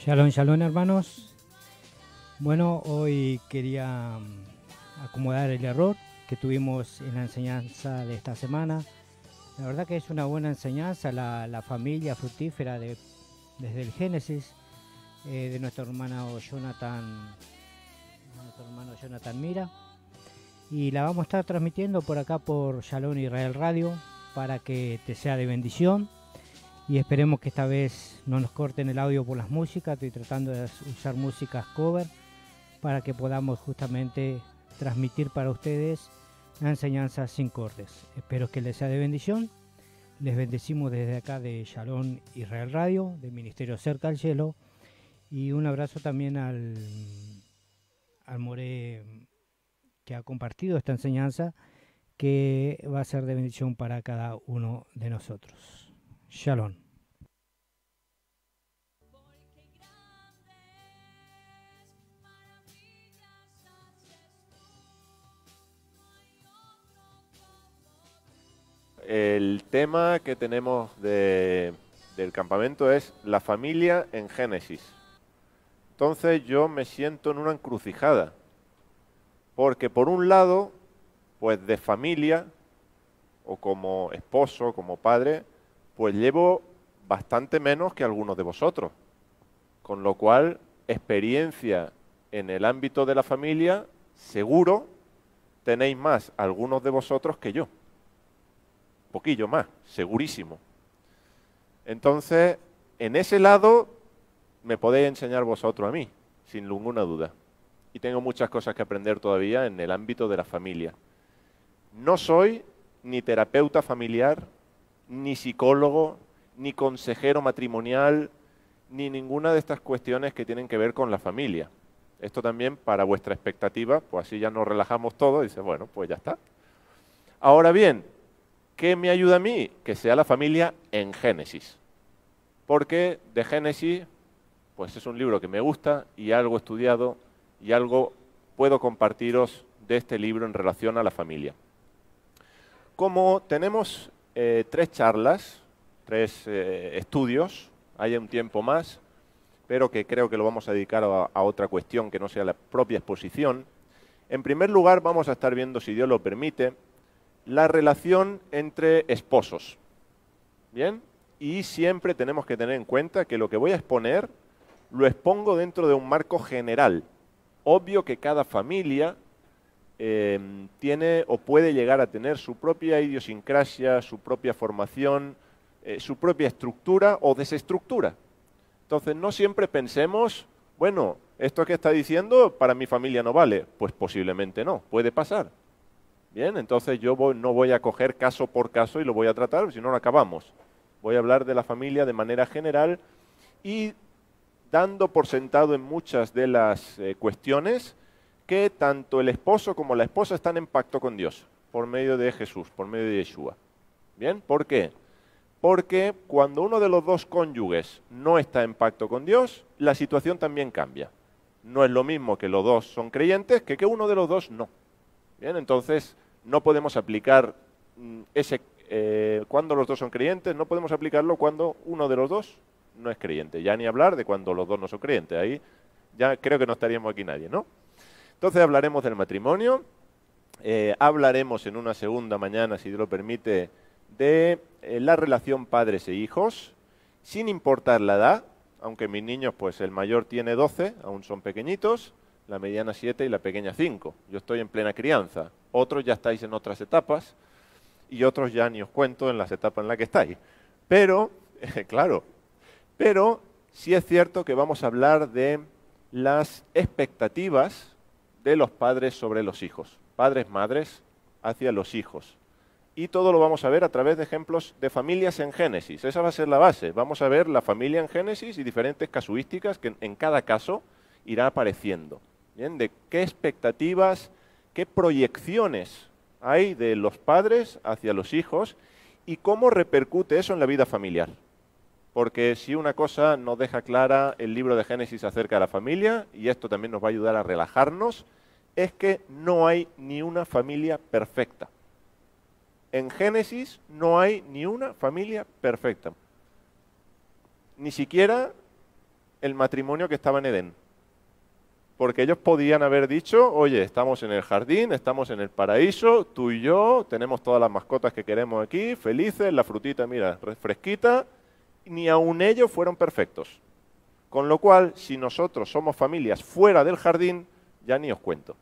Shalom, shalom hermanos. Bueno, hoy quería acomodar el error que tuvimos en la enseñanza de esta semana. La verdad que es una buena enseñanza, la familia fructífera desde el Génesis de nuestro hermano Jonathan Mira. Y la vamos a estar transmitiendo por acá por Shalom Israel Radio para que te sea de bendición. Y esperemos que esta vez no nos corten el audio por las músicas. Estoy tratando de usar músicas cover para que podamos justamente transmitir para ustedes la enseñanza sin cortes. Espero que les sea de bendición. Les bendecimos desde acá de Shalom Israel Radio, del Ministerio Cerca al Cielo. Y un abrazo también al More que ha compartido esta enseñanza, que va a ser de bendición para cada uno de nosotros. Shalom. El tema que tenemos del campamento es la familia en Génesis. Entonces yo me siento en una encrucijada, porque por un lado, pues de familia, o como esposo, como padre, pues llevo bastante menos que algunos de vosotros. Con lo cual, experiencia en el ámbito de la familia, seguro tenéis más algunos de vosotros que yo. Poquillo más, segurísimo. Entonces, en ese lado me podéis enseñar vosotros a mí, sin ninguna duda. Y tengo muchas cosas que aprender todavía en el ámbito de la familia. No soy ni terapeuta familiar, ni psicólogo, ni consejero matrimonial, ni ninguna de estas cuestiones que tienen que ver con la familia. Esto también para vuestra expectativa, pues así ya nos relajamos todos y dice, bueno, pues ya está. Ahora bien, ¿qué me ayuda a mí? Que sea la familia en Génesis. Porque de Génesis, pues es un libro que me gusta y algo he estudiado y algo puedo compartiros de este libro en relación a la familia. Como tenemos 3 charlas, 3 estudios, hay un tiempo más, pero que creo que lo vamos a dedicar a otra cuestión que no sea la propia exposición. En primer lugar, vamos a estar viendo, si Dios lo permite, la relación entre esposos. ¿Bien? Y siempre tenemos que tener en cuenta que lo que voy a exponer lo expongo dentro de un marco general. Obvio que cada familia tiene o puede llegar a tener su propia idiosincrasia, su propia formación, su propia estructura o desestructura. Entonces no siempre pensemos, bueno, esto que está diciendo para mi familia no vale. Pues posiblemente no, puede pasar. Bien, entonces yo no voy a coger caso por caso y lo voy a tratar, si no, no acabamos. Voy a hablar de la familia de manera general y dando por sentado en muchas de las cuestiones que tanto el esposo como la esposa están en pacto con Dios, por medio de Jesús, por medio de Yeshua. ¿Bien? ¿Por qué? Porque cuando uno de los dos cónyuges no está en pacto con Dios, la situación también cambia. No es lo mismo que los dos son creyentes que uno de los dos no. Bien, entonces no podemos aplicar cuando los dos son creyentes, no podemos aplicarlo cuando uno de los dos no es creyente. Ya ni hablar de cuando los dos no son creyentes. Ahí ya creo que no estaríamos aquí nadie, ¿no? Entonces hablaremos del matrimonio, hablaremos en una segunda mañana, si Dios lo permite, de la relación padres e hijos, sin importar la edad, aunque mis niños, pues el mayor tiene 12, aún son pequeñitos, la mediana 7 y la pequeña 5. Yo estoy en plena crianza. Otros ya estáis en otras etapas y otros ya ni os cuento en las etapas en las que estáis. Pero, claro, pero sí es cierto que vamos a hablar de las expectativas de los padres sobre los hijos. Padres, madres, hacia los hijos. Y todo lo vamos a ver a través de ejemplos de familias en Génesis. Esa va a ser la base. Vamos a ver la familia en Génesis y diferentes casuísticas que en cada caso irá apareciendo. ¿Bien? De qué expectativas, qué proyecciones hay de los padres hacia los hijos y cómo repercute eso en la vida familiar. Porque si una cosa nos deja clara el libro de Génesis acerca de la familia, y esto también nos va a ayudar a relajarnos, es que no hay ni una familia perfecta. En Génesis no hay ni una familia perfecta. Ni siquiera el matrimonio que estaba en Edén. Porque ellos podían haber dicho, oye, estamos en el jardín, estamos en el paraíso, tú y yo, tenemos todas las mascotas que queremos aquí, felices, la frutita, mira, fresquita, ni aun ellos fueron perfectos. Con lo cual, si nosotros somos familias fuera del jardín, ya ni os cuento.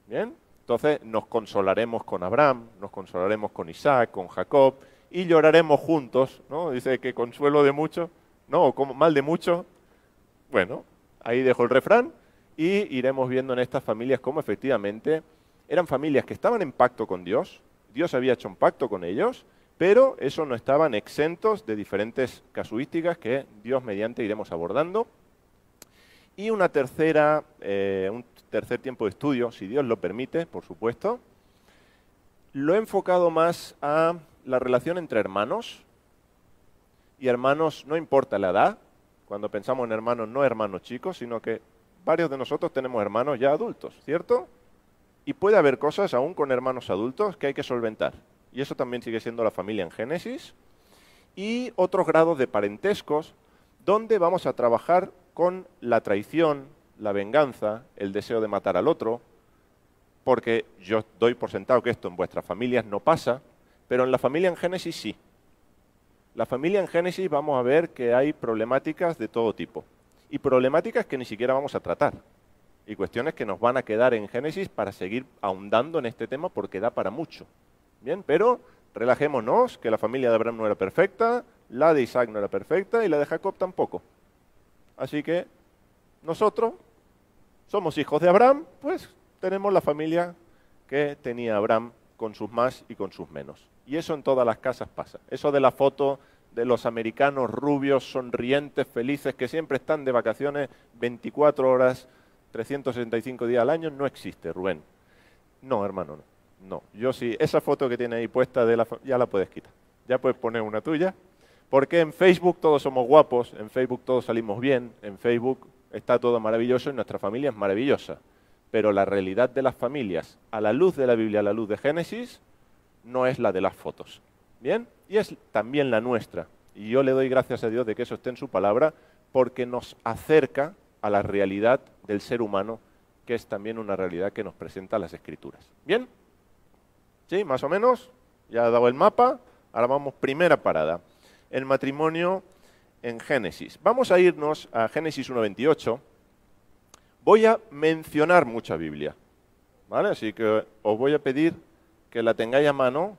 ¿Bien? Entonces nos consolaremos con Abraham, nos consolaremos con Isaac, con Jacob, y lloraremos juntos, ¿no? Dice que consuelo de muchos, no, o como mal de muchos. Bueno, ahí dejo el refrán. Y iremos viendo en estas familias cómo efectivamente eran familias que estaban en pacto con Dios, Dios había hecho un pacto con ellos, pero eso no estaban exentos de diferentes casuísticas que Dios mediante iremos abordando. Y un tercer tiempo de estudio, si Dios lo permite, por supuesto, lo he enfocado más a la relación entre hermanos, y hermanos no importa la edad, cuando pensamos en hermanos no hermanos chicos, sino que varios de nosotros tenemos hermanos ya adultos, ¿cierto? Y puede haber cosas aún con hermanos adultos que hay que solventar. Y eso también sigue siendo la familia en Génesis. Y otros grados de parentescos donde vamos a trabajar con la traición, la venganza, el deseo de matar al otro, porque yo doy por sentado que esto en vuestras familias no pasa, pero en la familia en Génesis sí. La familia en Génesis vamos a ver que hay problemáticas de todo tipo. Y problemáticas que ni siquiera vamos a tratar. Y cuestiones que nos van a quedar en Génesis para seguir ahondando en este tema porque da para mucho. Bien, pero relajémonos, que la familia de Abraham no era perfecta, la de Isaac no era perfecta y la de Jacob tampoco. Así que nosotros somos hijos de Abraham, pues tenemos la familia que tenía Abraham con sus más y con sus menos. Y eso en todas las casas pasa. Eso de la foto de los americanos rubios, sonrientes, felices, que siempre están de vacaciones 24 horas, 365 días al año, no existe, Rubén. No, hermano, no. No, yo sí, esa foto que tiene ahí puesta ya la puedes quitar. Ya puedes poner una tuya. Porque en Facebook todos somos guapos, en Facebook todos salimos bien, en Facebook está todo maravilloso y nuestra familia es maravillosa. Pero la realidad de las familias, a la luz de la Biblia, a la luz de Génesis, no es la de las fotos. ¿Bien? Y es también la nuestra. Y yo le doy gracias a Dios de que eso esté en su palabra, porque nos acerca a la realidad del ser humano, que es también una realidad que nos presenta las Escrituras. ¿Bien? ¿Sí? Más o menos. Ya he dado el mapa. Ahora vamos, primera parada. El matrimonio en Génesis. Vamos a irnos a Génesis 1:28. Voy a mencionar mucha Biblia. ¿Vale? Así que os voy a pedir que la tengáis a mano.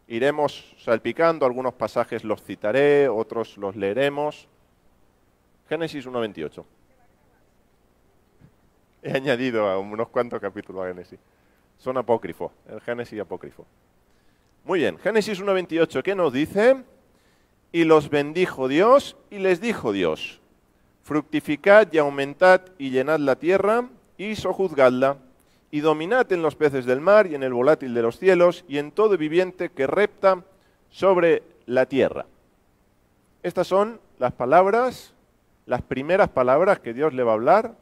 Iremos salpicando, algunos pasajes los citaré, otros los leeremos. Génesis 1:28. He añadido a unos cuantos capítulos a Génesis. Son apócrifos, el Génesis apócrifo. Muy bien, Génesis 1:28, ¿qué nos dice? Y los bendijo Dios y les dijo Dios, fructificad y aumentad y llenad la tierra y sojuzgadla, y dominad en los peces del mar y en el volátil de los cielos y en todo viviente que repta sobre la tierra. Estas son las palabras, las primeras palabras que Dios le va a hablar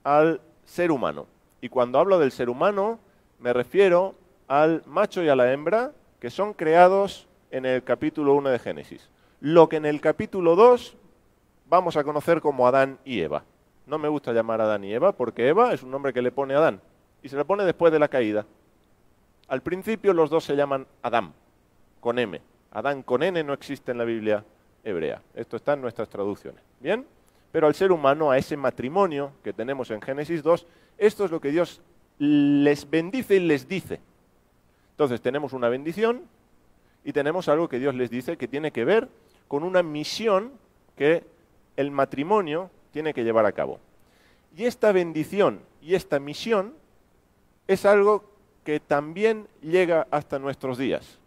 al ser humano. Y cuando hablo del ser humano, me refiero al macho y a la hembra, que son creados en el capítulo 1 de Génesis. Lo que en el capítulo 2 vamos a conocer como Adán y Eva. No me gusta llamar a Adán y Eva porque Eva es un nombre que le pone Adán. Y se le pone después de la caída. Al principio los dos se llaman Adán, con M. Adán con N no existe en la Biblia hebrea. Esto está en nuestras traducciones. ¿Bien? Pero al ser humano, a ese matrimonio que tenemos en Génesis 2, esto es lo que Dios les bendice y les dice. Entonces tenemos una bendición y tenemos algo que Dios les dice que tiene que ver con una misión que el matrimonio tiene que llevar a cabo. Y esta bendición y esta misión es algo que también llega hasta nuestros días,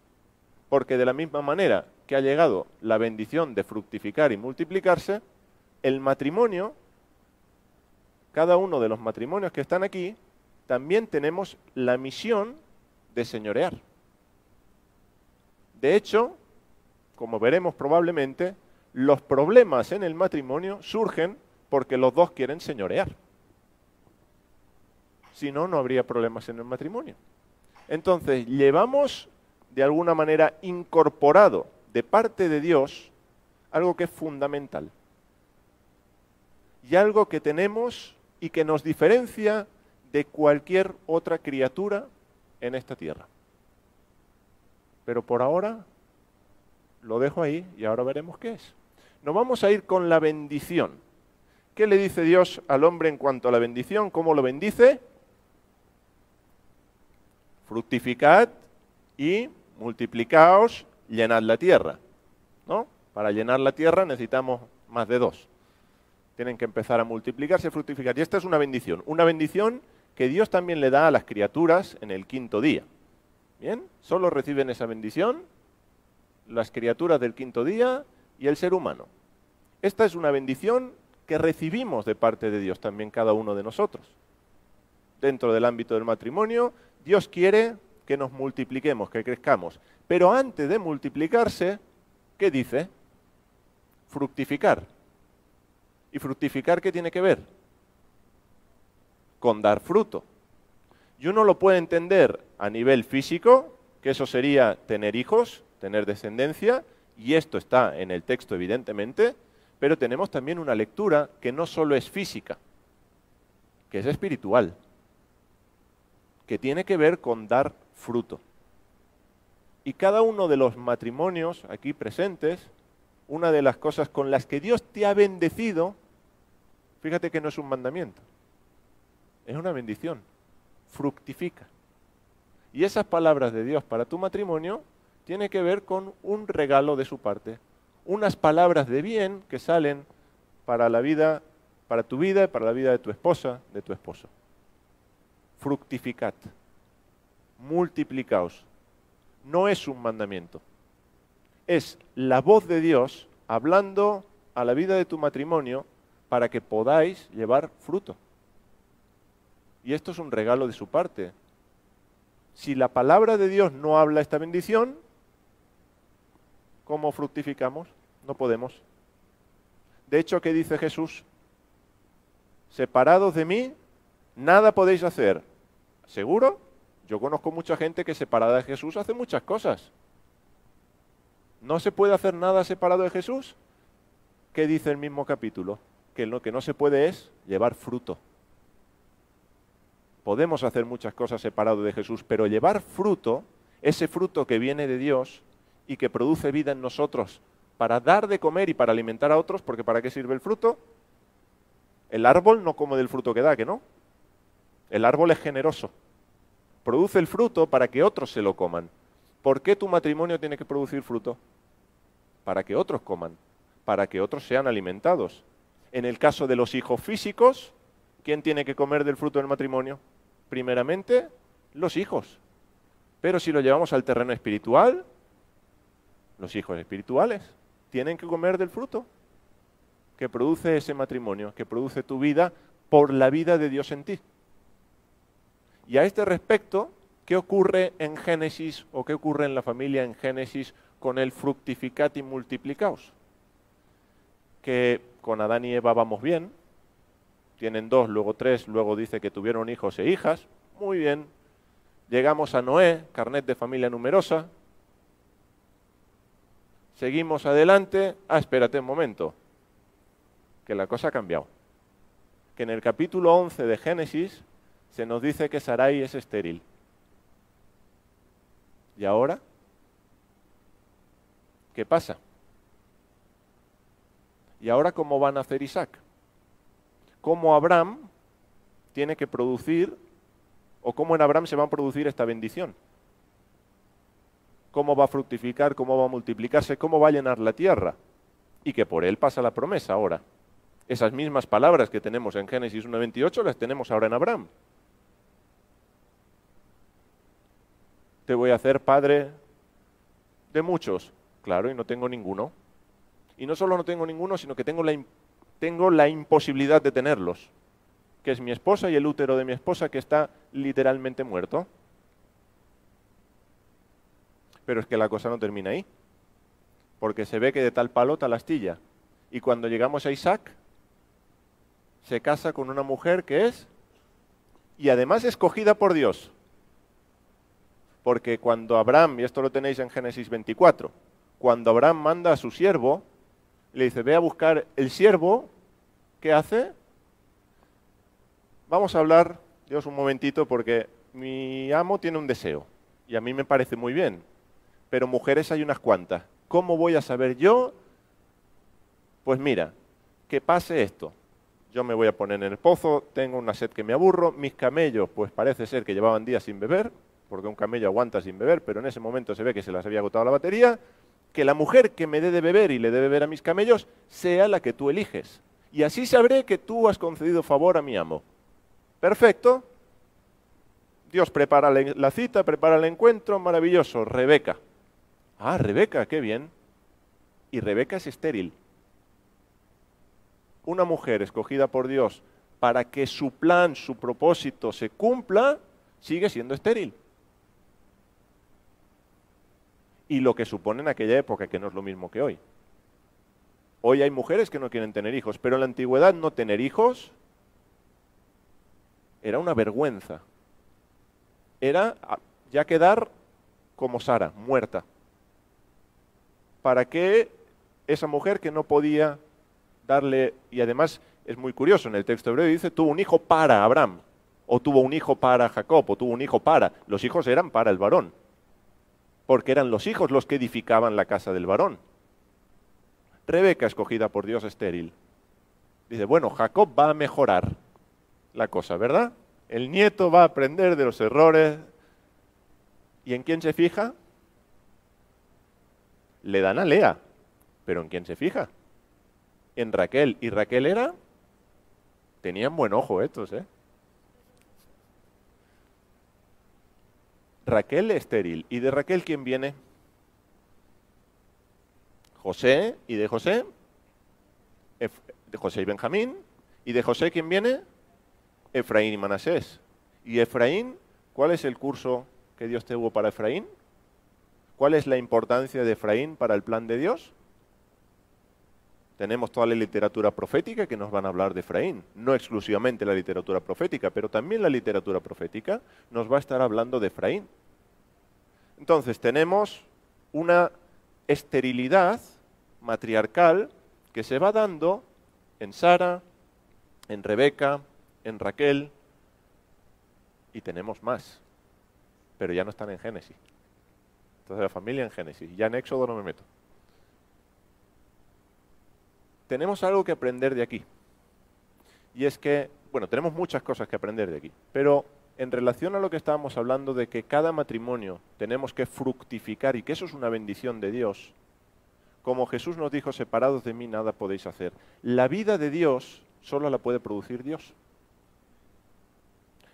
porque de la misma manera que ha llegado la bendición de fructificar y multiplicarse, el matrimonio, cada uno de los matrimonios que están aquí, también tenemos la misión de señorear. De hecho, como veremos probablemente, los problemas en el matrimonio surgen porque los dos quieren señorear. Si no, no habría problemas en el matrimonio. Entonces, llevamos de alguna manera incorporado de parte de Dios algo que es fundamental. y algo que tenemos y que nos diferencia de cualquier otra criatura en esta tierra. Pero por ahora lo dejo ahí y ahora veremos qué es. Nos vamos a ir con la bendición. ¿Qué le dice Dios al hombre en cuanto a la bendición? ¿Cómo lo bendice? Fructificad y multiplicaos, llenad la tierra, ¿no? Para llenar la tierra necesitamos más de dos. Tienen que empezar a multiplicarse, fructificar. Y esta es una bendición que Dios también le da a las criaturas en el quinto día. ¿Bien? Solo reciben esa bendición las criaturas del quinto día y el ser humano. Esta es una bendición que recibimos de parte de Dios también cada uno de nosotros. Dentro del ámbito del matrimonio, Dios quiere que nos multipliquemos, que crezcamos. Pero antes de multiplicarse, ¿qué dice? Fructificar. ¿Y fructificar qué tiene que ver? Con dar fruto. Y uno lo puede entender a nivel físico, que eso sería tener hijos, tener descendencia, y esto está en el texto evidentemente, pero tenemos también una lectura que no solo es física, que es espiritual, que tiene que ver con dar fruto. Y cada uno de los matrimonios aquí presentes, una de las cosas con las que Dios te ha bendecido, fíjate que no es un mandamiento, es una bendición, fructifica. Y esas palabras de Dios para tu matrimonio tiene que ver con un regalo de su parte, unas palabras de bien que salen para la vida, para tu vida y para la vida de tu esposa, de tu esposo. Fructificad, multiplicaos. No es un mandamiento, es la voz de Dios hablando a la vida de tu matrimonio para que podáis llevar fruto. Y esto es un regalo de su parte. Si la palabra de Dios no habla esta bendición, ¿cómo fructificamos? No podemos. De hecho, ¿qué dice Jesús? Separados de mí, nada podéis hacer. ¿Seguro? Yo conozco mucha gente que separada de Jesús hace muchas cosas. ¿No se puede hacer nada separado de Jesús? ¿Qué dice el mismo capítulo? Que lo que no se puede es llevar fruto. Podemos hacer muchas cosas separado de Jesús, pero llevar fruto, ese fruto que viene de Dios y que produce vida en nosotros para dar de comer y para alimentar a otros, porque ¿para qué sirve el fruto? El árbol no come del fruto que da, ¿que no? El árbol es generoso. Produce el fruto para que otros se lo coman. ¿Por qué tu matrimonio tiene que producir fruto? Para que otros coman, para que otros sean alimentados. En el caso de los hijos físicos, ¿quién tiene que comer del fruto del matrimonio? Primeramente, los hijos. Pero si lo llevamos al terreno espiritual, los hijos espirituales tienen que comer del fruto que produce ese matrimonio, que produce tu vida por la vida de Dios en ti. Y a este respecto, ¿qué ocurre en Génesis o qué ocurre en la familia en Génesis con el fructificad y multiplicaos? Que con Adán y Eva vamos bien, tienen 2, luego 3, luego dice que tuvieron hijos e hijas, muy bien. Llegamos a Noé, carnet de familia numerosa. Seguimos adelante. Espérate un momento, que la cosa ha cambiado. Que en el capítulo 11 de Génesis se nos dice que Sarai es estéril. ¿Y ahora? ¿Qué pasa? ¿Y ahora cómo va a nacer Isaac? ¿Cómo Abraham tiene que producir, o cómo en Abraham se va a producir esta bendición? ¿Cómo va a fructificar, cómo va a multiplicarse, cómo va a llenar la tierra? Y que por él pasa la promesa ahora. Esas mismas palabras que tenemos en Génesis 1:28 las tenemos ahora en Abraham. Te voy a hacer padre de muchos. Claro, y no tengo ninguno. Y no solo no tengo ninguno, sino que tengo la imposibilidad de tenerlos, que es mi esposa y el útero de mi esposa que está literalmente muerto. Pero es que la cosa no termina ahí, porque se ve que de tal palo tal astilla. Y cuando llegamos a Isaac, se casa con una mujer que es, y además escogida por Dios. Porque cuando Abraham, y esto lo tenéis en Génesis 24, cuando Abraham manda a su siervo, le dice, ve a buscar el siervo ¿qué hace? Vamos a hablar, Dios, un momentito, porque mi amo tiene un deseo, y a mí me parece muy bien, pero mujeres hay unas cuantas. ¿Cómo voy a saber yo? Pues mira, que pase esto. Yo me voy a poner en el pozo, tengo una sed que me aburro, mis camellos, pues parece ser que llevaban días sin beber, porque un camello aguanta sin beber, pero en ese momento se ve que se les había agotado la batería, que la mujer que me dé de beber y le dé de beber a mis camellos sea la que tú eliges. Y así sabré que tú has concedido favor a mi amo. Perfecto. Dios prepara la cita, prepara el encuentro, maravilloso. Rebeca. Ah, Rebeca, qué bien. Y Rebeca es estéril. Una mujer escogida por Dios para que su plan, su propósito se cumpla, sigue siendo estéril. Y lo que supone en aquella época, que no es lo mismo que hoy. Hoy hay mujeres que no quieren tener hijos, pero en la antigüedad no tener hijos era una vergüenza. Era ya quedar como Sara, muerta. ¿Para qué esa mujer que no podía darle, y además es muy curioso, en el texto hebreo dice, tuvo un hijo para Abraham, o tuvo un hijo para Jacob, o tuvo un hijo para, los hijos eran para el varón, porque eran los hijos los que edificaban la casa del varón. Rebeca, escogida por Dios, estéril. Dice, bueno, Jacob va a mejorar la cosa, ¿verdad? El nieto va a aprender de los errores. ¿Y en quién se fija? Le dan a Lea, pero ¿en quién se fija? En Raquel. ¿Y Raquel era? Tenían buen ojo estos, ¿eh? Raquel estéril. ¿Y de Raquel quién viene? José. ¿Y de José? De José y Benjamín. ¿Y de José quién viene? Efraín y Manasés. ¿Y Efraín? ¿Cuál es el curso que Dios tuvo para Efraín? ¿Cuál es la importancia de Efraín para el plan de Dios? Tenemos toda la literatura profética que nos van a hablar de Efraín. No exclusivamente la literatura profética, pero también la literatura profética nos va a estar hablando de Efraín. Entonces tenemos una esterilidad matriarcal que se va dando en Sara, en Rebeca, en Raquel, y tenemos más, pero ya no están en Génesis. Entonces la familia en Génesis, ya en Éxodo no me meto. Tenemos algo que aprender de aquí, y es que, bueno, tenemos muchas cosas que aprender de aquí, pero en relación a lo que estábamos hablando de que cada matrimonio tenemos que fructificar y que eso es una bendición de Dios, como Jesús nos dijo, separados de mí nada podéis hacer. La vida de Dios solo la puede producir Dios.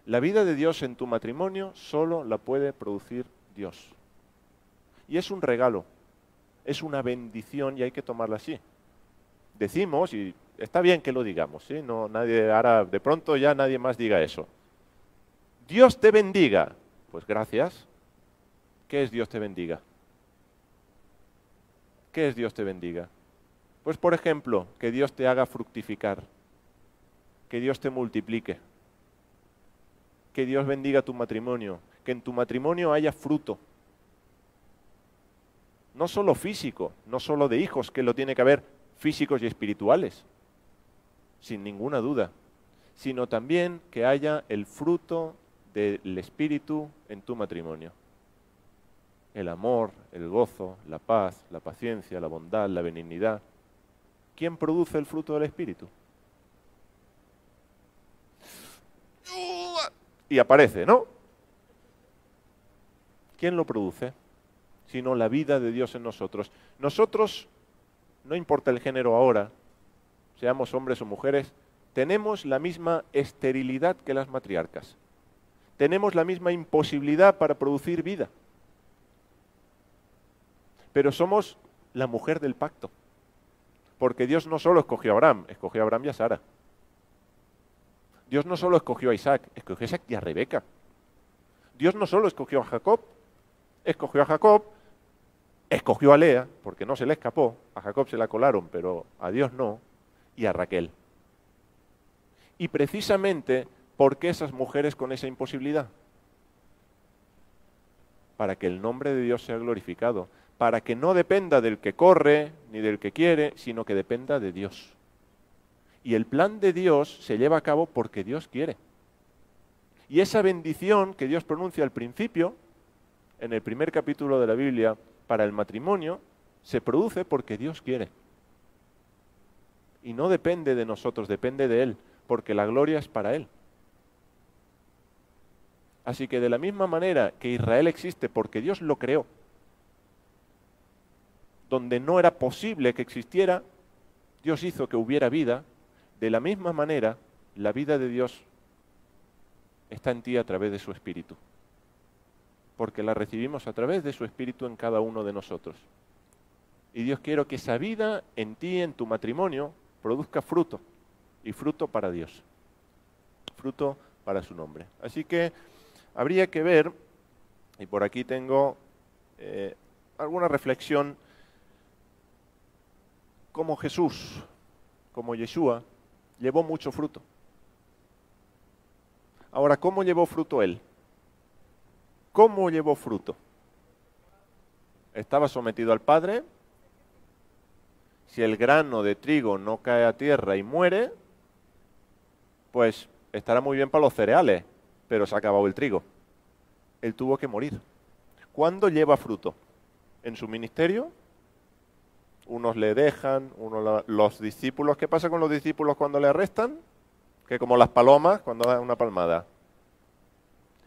La vida de Dios en tu matrimonio solo la puede producir Dios. Y es un regalo, es una bendición y hay que tomarla así. Decimos, y está bien que lo digamos, ¿sí? No, nadie, ahora de pronto ya nadie más diga eso. Dios te bendiga. Pues gracias. ¿Qué es Dios te bendiga? ¿Qué es Dios te bendiga? Pues por ejemplo, que Dios te haga fructificar, que Dios te multiplique, que Dios bendiga tu matrimonio, que en tu matrimonio haya fruto. No solo físico, no solo de hijos, que lo tiene que haber físicos y espirituales, sin ninguna duda, sino también que haya el fruto del Espíritu en tu matrimonio. El amor, el gozo, la paz, la paciencia, la bondad, la benignidad. ¿Quién produce el fruto del Espíritu? Y aparece, ¿no? ¿Quién lo produce? Sino la vida de Dios en nosotros. Nosotros, no importa el género ahora, seamos hombres o mujeres, tenemos la misma esterilidad que las matriarcas. Tenemos la misma imposibilidad para producir vida. Pero somos la mujer del pacto. Porque Dios no solo escogió a Abraham y a Sara. Dios no solo escogió a Isaac, escogió a Isaac y a Rebeca. Dios no solo escogió a Jacob, escogió a Lea, porque no se le escapó, a Jacob se la colaron, pero a Dios no, y a Raquel. Y precisamente, ¿por qué esas mujeres con esa imposibilidad? Para que el nombre de Dios sea glorificado, para que no dependa del que corre, ni del que quiere, sino que dependa de Dios. Y el plan de Dios se lleva a cabo porque Dios quiere. Y esa bendición que Dios pronuncia al principio, en el primer capítulo de la Biblia, para el matrimonio, se produce porque Dios quiere. Y no depende de nosotros, depende de Él, porque la gloria es para Él. Así que de la misma manera que Israel existe porque Dios lo creó, donde no era posible que existiera, Dios hizo que hubiera vida, de la misma manera la vida de Dios está en ti a través de su Espíritu, porque la recibimos a través de su Espíritu en cada uno de nosotros. Y Dios quiere que esa vida en ti, en tu matrimonio, produzca fruto, y fruto para Dios, fruto para su nombre. Así que habría que ver, y por aquí tengo alguna reflexión, como Jesús, como Yeshua, llevó mucho fruto. Ahora, ¿cómo llevó fruto Él? ¿Cómo llevó fruto? Estaba sometido al Padre. Si el grano de trigo no cae a tierra y muere, pues estará muy bien para los cereales, pero se ha acabado el trigo. Él tuvo que morir. ¿Cuándo lleva fruto? ¿En su ministerio? Unos le dejan, los discípulos. ¿Qué pasa con los discípulos cuando le arrestan? Que como las palomas cuando dan una palmada.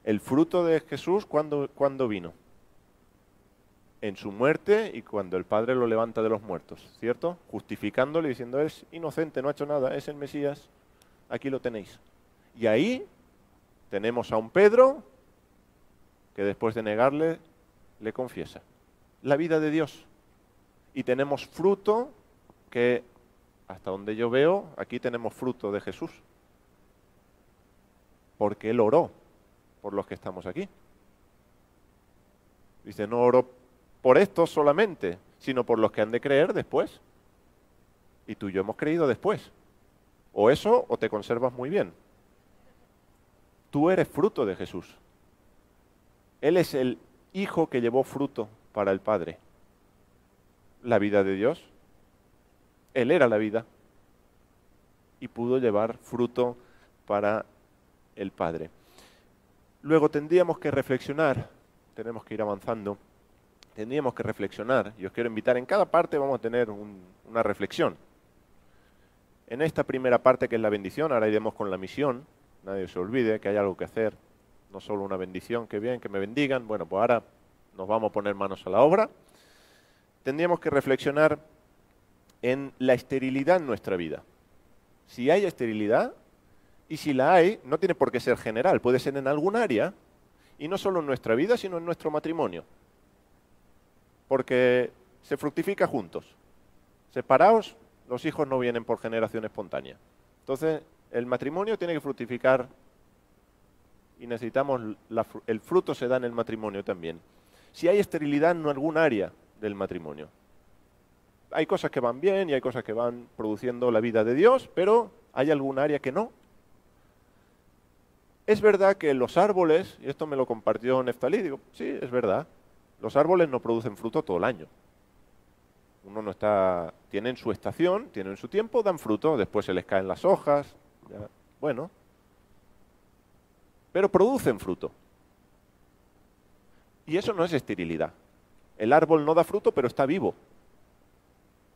El fruto de Jesús, ¿cuándo vino? En su muerte y cuando el Padre lo levanta de los muertos, ¿cierto? Justificándole, diciendo, es inocente, no ha hecho nada, es el Mesías, aquí lo tenéis. Y ahí tenemos a un Pedro que después de negarle, le confiesa la vida de Dios. Y tenemos fruto que, hasta donde yo veo, aquí tenemos fruto de Jesús. Porque Él oró por los que estamos aquí. Dice, no oró por estos solamente, sino por los que han de creer después. Y tú y yo hemos creído después. O eso, o te conservas muy bien. Tú eres fruto de Jesús. Él es el Hijo que llevó fruto para el Padre. La vida de Dios. Él era la vida. Y pudo llevar fruto para el Padre. Luego tendríamos que reflexionar, tenemos que ir avanzando, tendríamos que reflexionar, y os quiero invitar, en cada parte vamos a tener una reflexión. En esta primera parte que es la bendición, ahora iremos con la misión, nadie se olvide que hay algo que hacer, no solo una bendición, que bien, que me bendigan, bueno, pues ahora nos vamos a poner manos a la obra. Tendríamos que reflexionar en la esterilidad en nuestra vida. Si hay esterilidad, y si la hay, no tiene por qué ser general, puede ser en algún área, y no solo en nuestra vida, sino en nuestro matrimonio. Porque se fructifica juntos. Separados, los hijos no vienen por generación espontánea. Entonces, el matrimonio tiene que fructificar y necesitamos, el fruto se da en el matrimonio también. Si hay esterilidad en algún área del matrimonio. Hay cosas que van bien y hay cosas que van produciendo la vida de Dios, pero hay algún área que no. Es verdad que los árboles, y esto me lo compartió Neftalí, digo, sí, es verdad, los árboles no producen fruto todo el año. Uno no está, tienen su estación, tienen su tiempo, dan fruto, después se les caen las hojas, ya, bueno, pero producen fruto. Y eso no es esterilidad. El árbol no da fruto, pero está vivo.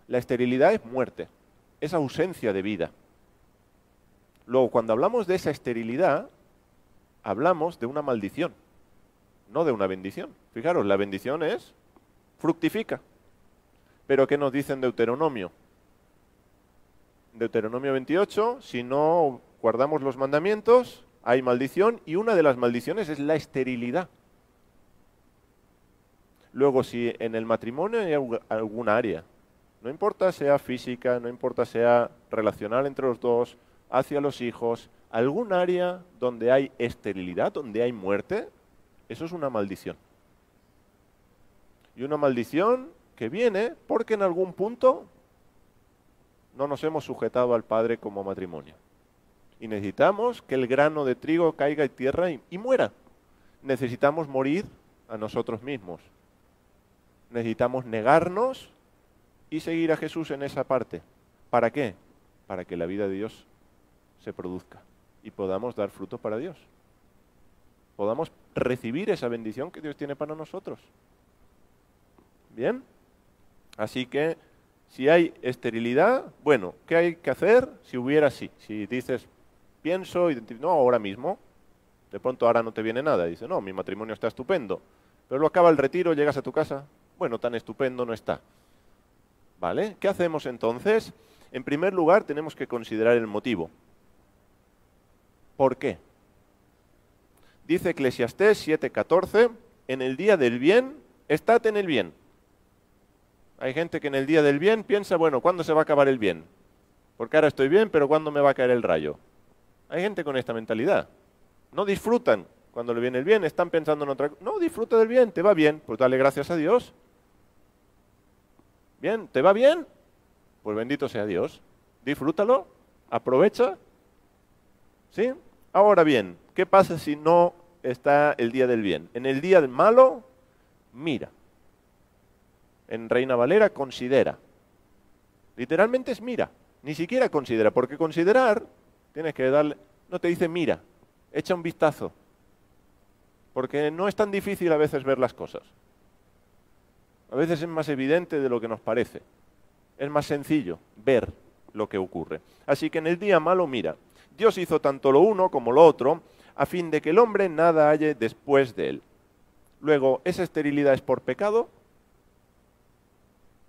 La esterilidad es muerte, es ausencia de vida. Luego, cuando hablamos de esa esterilidad, hablamos de una maldición, no de una bendición. Fijaros, la bendición es fructifica. Pero ¿qué nos dice en Deuteronomio? Deuteronomio 28, si no guardamos los mandamientos, hay maldición, y una de las maldiciones es la esterilidad. Luego, si en el matrimonio hay algún área, no importa sea física, no importa sea relacional entre los dos, hacia los hijos, algún área donde hay esterilidad, donde hay muerte, eso es una maldición. Y una maldición que viene porque en algún punto no nos hemos sujetado al Padre como matrimonio. Y necesitamos que el grano de trigo caiga en tierra y muera. Necesitamos morir a nosotros mismos. Necesitamos negarnos y seguir a Jesús en esa parte. ¿Para qué? para que la vida de Dios se produzca y podamos dar fruto para Dios. Podamos recibir esa bendición que Dios tiene para nosotros. ¿Bien? Así que, si hay esterilidad, bueno, ¿qué hay que hacer si hubiera sí? Si dices, pienso, no, ahora mismo, de pronto ahora no te viene nada. Dice, no, mi matrimonio está estupendo. Pero lo acaba el retiro, llegas a tu casa, bueno, tan estupendo no está. ¿Vale? ¿Qué hacemos entonces? En primer lugar, tenemos que considerar el motivo. ¿Por qué? Dice Eclesiastés 7:14, en el día del bien, estad en el bien. Hay gente que en el día del bien piensa, bueno, ¿cuándo se va a acabar el bien? Porque ahora estoy bien, pero ¿cuándo me va a caer el rayo? Hay gente con esta mentalidad. No disfrutan cuando le viene el bien, están pensando en otra cosa. No, disfruta del bien, te va bien, pues dale gracias a Dios. Bien, ¿te va bien? Pues bendito sea Dios. Disfrútalo, aprovecha. ¿Sí? Ahora bien, ¿qué pasa si no está el día del bien? En el día del malo, mira. En Reina Valera, considera. Literalmente es mira. Ni siquiera considera, porque considerar, tienes que darle, no te dice mira, echa un vistazo. Porque no es tan difícil a veces ver las cosas. A veces es más evidente de lo que nos parece. Es más sencillo ver lo que ocurre. Así que en el día malo, mira. Dios hizo tanto lo uno como lo otro, a fin de que el hombre nada halle después de él. Luego, ¿esa esterilidad es por pecado?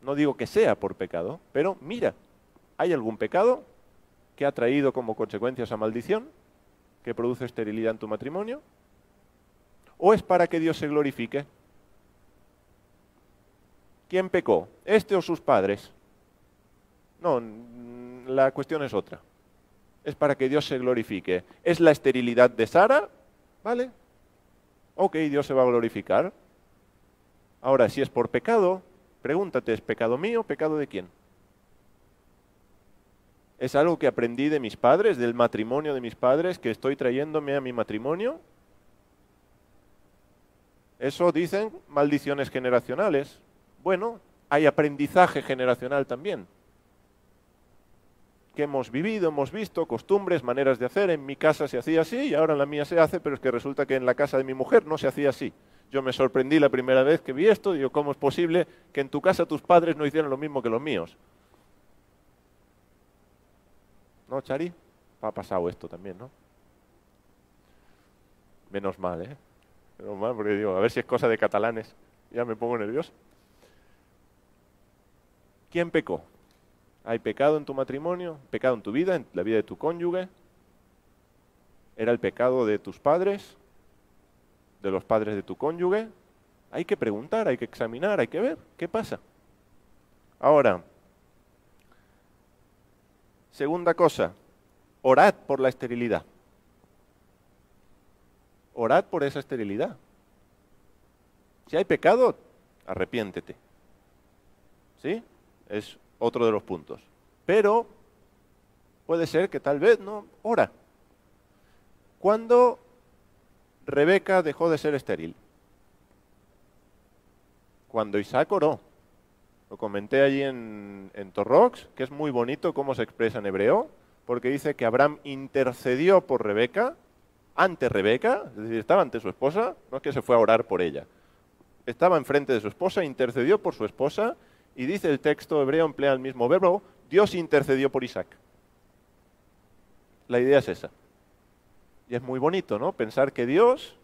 No digo que sea por pecado, pero mira, ¿hay algún pecado que ha traído como consecuencia esa maldición que produce esterilidad en tu matrimonio? ¿O es para que Dios se glorifique? ¿Quién pecó? ¿Este o sus padres? No, la cuestión es otra. Es para que Dios se glorifique. ¿Es la esterilidad de Sara? ¿Vale? Ok, Dios se va a glorificar. Ahora, si es por pecado, pregúntate, ¿es pecado mío o pecado de quién? ¿Es algo que aprendí de mis padres, del matrimonio de mis padres, que estoy trayéndome a mi matrimonio? Eso dicen maldiciones generacionales. Bueno, hay aprendizaje generacional también. Que hemos vivido, hemos visto costumbres, maneras de hacer. En mi casa se hacía así y ahora en la mía se hace, pero es que resulta que en la casa de mi mujer no se hacía así. Yo me sorprendí la primera vez que vi esto, digo, ¿cómo es posible que en tu casa tus padres no hicieran lo mismo que los míos? ¿No, Chari? Ha pasado esto también, ¿no? Menos mal, ¿eh? Menos mal, porque digo, a ver si es cosa de catalanes. Ya me pongo nervioso. ¿Quién pecó? ¿Hay pecado en tu matrimonio? ¿Pecado en tu vida, en la vida de tu cónyuge? ¿Era el pecado de tus padres? ¿De los padres de tu cónyuge? Hay que preguntar, hay que examinar, hay que ver qué pasa. Ahora, segunda cosa, orad por la esterilidad. Orad por esa esterilidad. Si hay pecado, arrepiéntete. ¿Sí? Es otro de los puntos. Pero puede ser que tal vez no, ora. ¿Cuándo Rebeca dejó de ser estéril? Cuando Isaac oró. Lo comenté allí en Torrox, que es muy bonito cómo se expresa en hebreo, porque dice que Abraham intercedió por Rebeca, ante Rebeca, es decir, estaba ante su esposa, no es que se fue a orar por ella. Estaba enfrente de su esposa, intercedió por su esposa, y dice el texto hebreo, emplea el mismo verbo, Dios intercedió por Isaac. La idea es esa. Y es muy bonito, ¿no? Pensar que Dios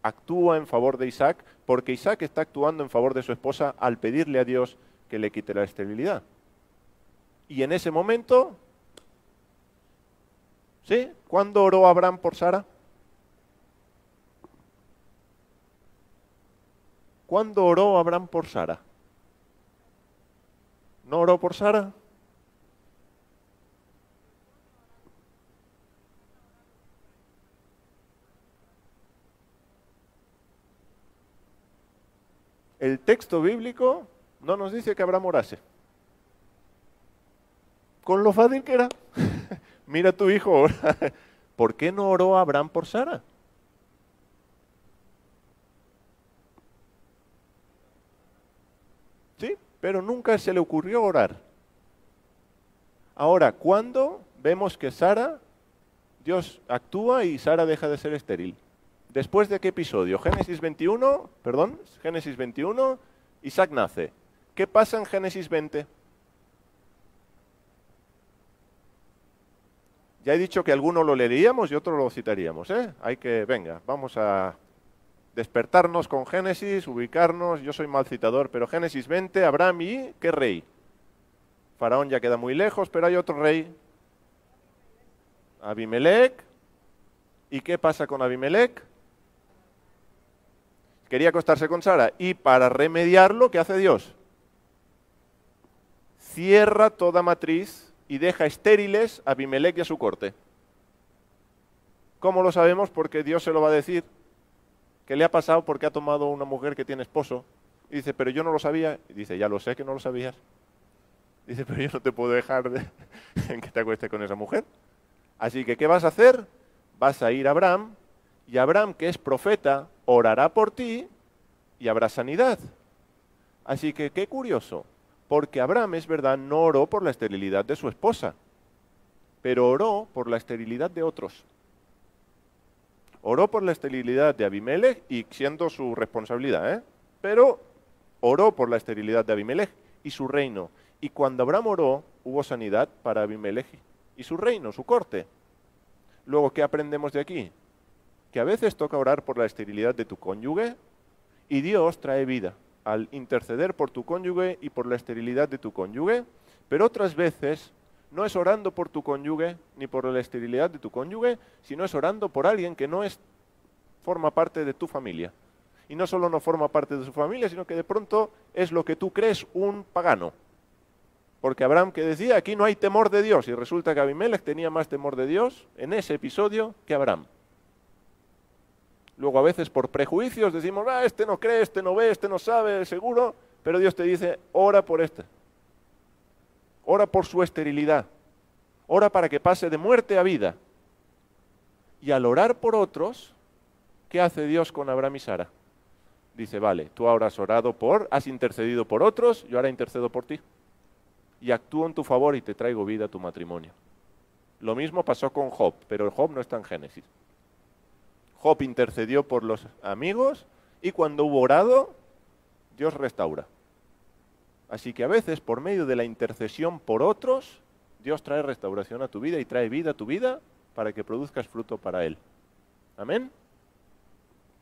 actúa en favor de Isaac, porque Isaac está actuando en favor de su esposa al pedirle a Dios que le quite la esterilidad. Y en ese momento, ¿sí? ¿Cuándo oró Abraham por Sara? ¿Cuándo oró Abraham por Sara? ¿No oró por Sara? El texto bíblico no nos dice que Abraham orase. Con lo fácil que era. Mira a tu hijo ora. ¿Por qué no oró Abraham por Sara? Sí, pero nunca se le ocurrió orar. Ahora, ¿cuándo vemos que Dios actúa y Sara deja de ser estéril? ¿Después de qué episodio? Génesis 21, Isaac nace. ¿Qué pasa en Génesis 20? Ya he dicho que alguno lo leeríamos y otro lo citaríamos, ¿eh? Venga, vamos a despertarnos con Génesis, ubicarnos. Yo soy mal citador, pero Génesis 20, Abraham y ¿qué rey? Faraón ya queda muy lejos, pero hay otro rey. Abimelech. ¿Y qué pasa con Abimelech? Quería acostarse con Sara. Y para remediarlo, ¿qué hace Dios? Cierra toda matriz y deja estériles a Abimelech y a su corte. ¿Cómo lo sabemos? Porque Dios se lo va a decir. ¿Qué le ha pasado? Porque ha tomado una mujer que tiene esposo. Y dice, pero yo no lo sabía. Y dice, ya lo sé que no lo sabías. Dice, pero yo no te puedo dejar en que te acuestes con esa mujer. Así que, ¿qué vas a hacer? Vas a ir a Abraham, y Abraham, que es profeta, orará por ti y habrá sanidad. Así que, qué curioso, porque Abraham, es verdad, no oró por la esterilidad de su esposa, pero oró por la esterilidad de otros. Oró por la esterilidad de Abimelech, y siendo su responsabilidad, pero oró por la esterilidad de Abimelech y su reino. Y cuando Abraham oró, hubo sanidad para Abimelech y su reino, su corte. Luego, ¿qué aprendemos de aquí? Que a veces toca orar por la esterilidad de tu cónyuge y Dios trae vida al interceder por tu cónyuge y por la esterilidad de tu cónyuge, pero otras veces no es orando por tu cónyuge ni por la esterilidad de tu cónyuge, sino es orando por alguien que no forma parte de tu familia. Y no solo no forma parte de su familia, sino que de pronto es lo que tú crees un pagano. Porque Abraham, que decía, aquí no hay temor de Dios, y resulta que Abimelech tenía más temor de Dios en ese episodio que Abraham. Luego a veces por prejuicios decimos, este no cree, este no ve, este no sabe, seguro, pero Dios te dice, ora por este. Ora por su esterilidad. Ora para que pase de muerte a vida. Y al orar por otros, ¿qué hace Dios con Abraham y Sara? Dice, vale, tú ahora has intercedido por otros, yo ahora intercedo por ti. Y actúo en tu favor y te traigo vida a tu matrimonio. Lo mismo pasó con Job, pero Job no está en Génesis. Job intercedió por los amigos y cuando hubo orado, Dios restaura. Así que a veces, por medio de la intercesión por otros, Dios trae restauración a tu vida y trae vida a tu vida para que produzcas fruto para Él. ¿Amén?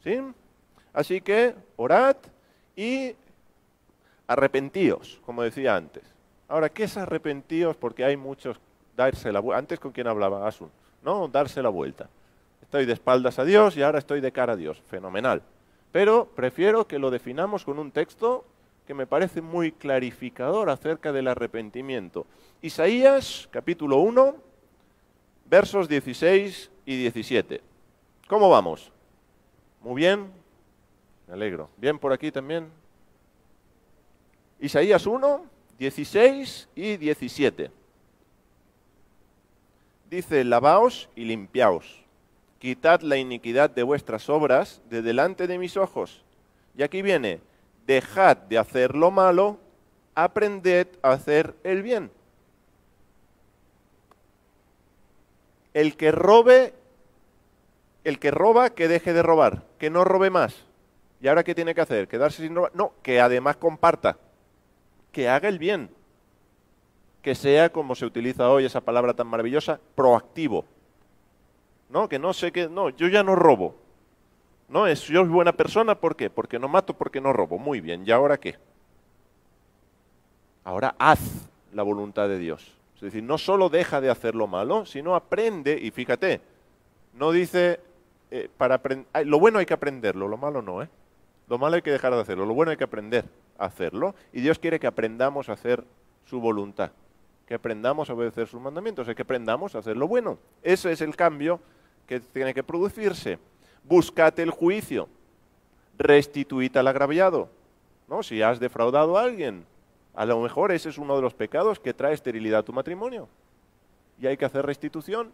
¿Sí? Así que orad y arrepentíos, como decía antes. Ahora, ¿qué es arrepentíos? Porque hay muchos, darse la vuelta. Antes, ¿con quién hablaba? Asun, ¿no? Darse la vuelta. Estoy de espaldas a Dios y ahora estoy de cara a Dios. Fenomenal. Pero prefiero que lo definamos con un texto que me parece muy clarificador acerca del arrepentimiento. Isaías, capítulo 1, versos 16 y 17. ¿Cómo vamos? Muy bien. Me alegro. ¿Bien por aquí también? Isaías 1, 16 y 17. Dice, lavaos y limpiaos, quitad la iniquidad de vuestras obras de delante de mis ojos. Y aquí viene, dejad de hacer lo malo, aprended a hacer el bien. El que roba, que deje de robar, que no robe más. ¿Y ahora qué tiene que hacer? ¿Quedarse sin robar? No, que además comparta. Que haga el bien, que sea, como se utiliza hoy esa palabra tan maravillosa, proactivo. ¿No? Que no sé qué, no, yo ya no robo. No, yo soy buena persona, ¿por qué? Porque no mato, porque no robo. Muy bien, ¿y ahora qué? Ahora haz la voluntad de Dios. Es decir, no solo deja de hacer lo malo, sino aprende, y fíjate, no dice, lo bueno hay que aprenderlo, lo malo no, Lo malo hay que dejar de hacerlo, lo bueno hay que aprender a hacerlo, y Dios quiere que aprendamos a hacer su voluntad, que aprendamos a obedecer sus mandamientos, que aprendamos a hacer lo bueno. Ese es el cambio que tiene que producirse. Buscad el juicio, restituid al agraviado, ¿no? Si has defraudado a alguien, a lo mejor ese es uno de los pecados que trae esterilidad a tu matrimonio, y hay que hacer restitución,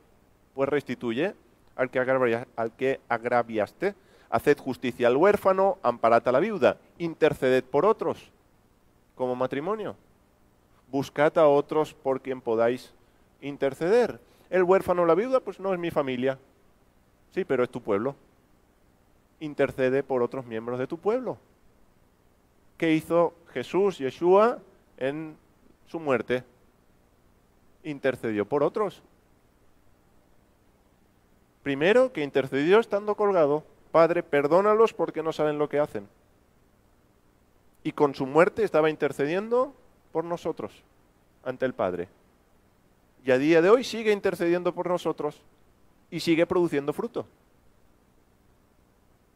pues restituye al que agraviaste. Haced justicia al huérfano, amparad a la viuda, interceded por otros, como matrimonio. Buscad a otros por quien podáis interceder. El huérfano o la viuda, pues no es mi familia. Sí, pero es tu pueblo. Intercede por otros miembros de tu pueblo. ¿Qué hizo Jesús, Yeshua, en su muerte? Intercedió por otros. Primero, que intercedió estando colgado. Padre, perdónalos porque no saben lo que hacen. Y con su muerte estaba intercediendo por nosotros ante el Padre. Y a día de hoy sigue intercediendo por nosotros y sigue produciendo fruto.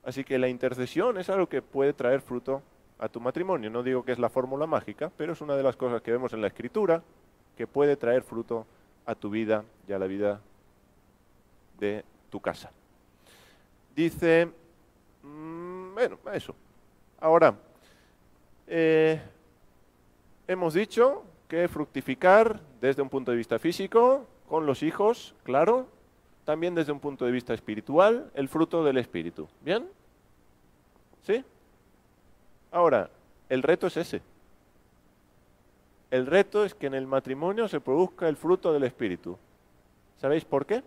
Así que la intercesión es algo que puede traer fruto a tu matrimonio. No digo que es la fórmula mágica, pero es una de las cosas que vemos en la Escritura que puede traer fruto a tu vida y a la vida de tu casa. Dice, bueno, eso. Ahora, hemos dicho que fructificar desde un punto de vista físico, con los hijos, claro, también desde un punto de vista espiritual, el fruto del Espíritu. ¿Bien? ¿Sí? Ahora, el reto es ese. El reto es que en el matrimonio se produzca el fruto del Espíritu. ¿Sabéis por qué?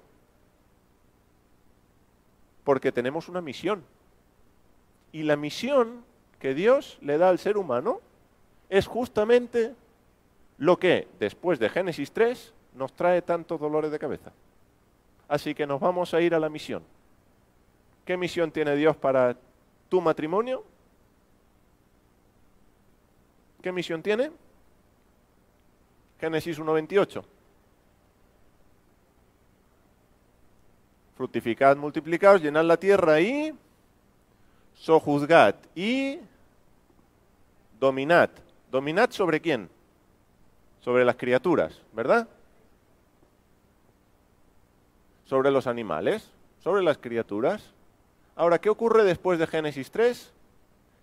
Porque tenemos una misión. Y la misión que Dios le da al ser humano es justamente lo que, después de Génesis 3, nos trae tantos dolores de cabeza. Así que nos vamos a ir a la misión. ¿Qué misión tiene Dios para tu matrimonio? ¿Qué misión tiene? Génesis 1:28. Fructificad, multiplicaos, llenad la tierra y sojuzgad y dominad. ¿Dominad sobre quién? Sobre las criaturas, ¿verdad? Sobre los animales, sobre las criaturas. Ahora, ¿qué ocurre después de Génesis 3?